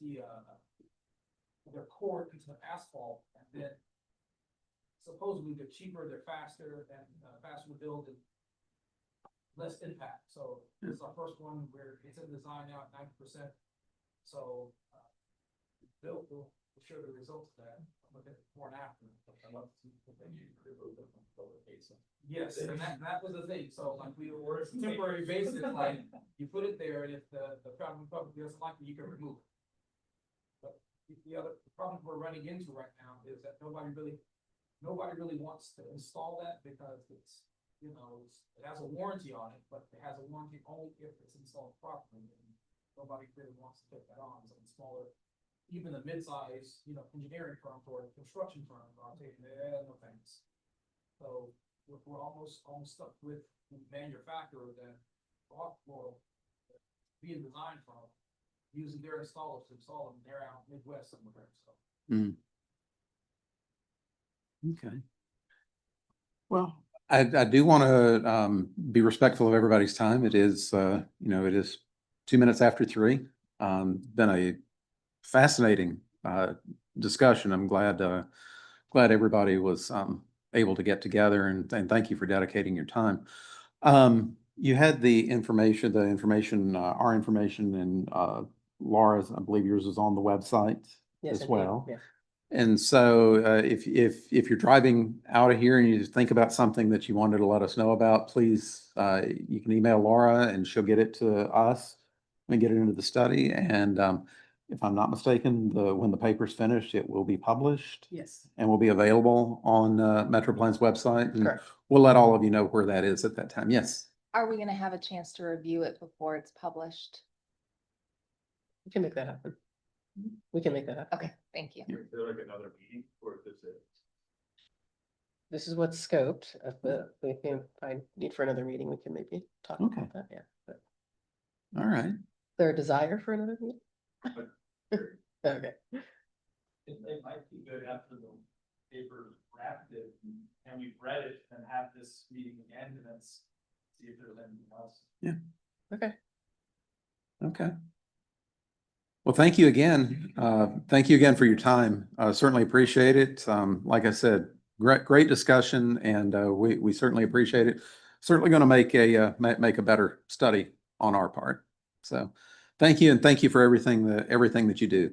they're cored into the asphalt and then supposedly they're cheaper, they're faster and faster to build and less impact. So this is our first one where it's in design now at 90%. So we'll show the results of that. Look at before and after. I love to see what they do. Yes, and that was the thing. So like we were temporary basis, like you put it there, and if the problem doesn't like it, you can remove it. But the other problem we're running into right now is that nobody really wants to install that because it's, you know, it has a warranty on it, but it has a warranty only if it's installed properly. And nobody really wants to take that on. So the smaller, even the mid-size, you know, engineering firms or construction firms are taking no thanks. So we're almost stuck with the manufacturer that will be a design firm using their installers to install them. They're out Midwest somewhere. So. Okay. Well, I do want to be respectful of everybody's time. It is, it is 2 minutes after 3. Been a fascinating discussion. I'm glad everybody was able to get together, and thank you for dedicating your time. You had the information, our information, and Laura's, I believe yours is on the website as well. Yeah. And so if you're driving out of here and you think about something that you wanted to let us know about, please, you can email Laura and she'll get it to us and get it into the study. And if I'm not mistaken, when the paper's finished, it will be published. Yes. And will be available on MetroPlan's website. And Correct. we'll let all of you know where that is at that time. Yes. Are we gonna have a chance to review it before it's published? We can make that happen. We can make that happen. Okay, thank you. Is there like another meeting or this is? This is what's scoped. But we can find need for another meeting. We can maybe talk Okay. about that. Yeah. But All right. is there a desire for another meeting? Okay. It might be good after the paper drafted and we've read it and have this meeting again and then see if there's anything else. Yeah. Okay. Okay. Well, thank you again. Thank you again for your time. Certainly appreciate it. Like I said, great discussion, and we certainly appreciate it. Certainly going to make a better study on our part. So thank you, and thank you for everything that you do.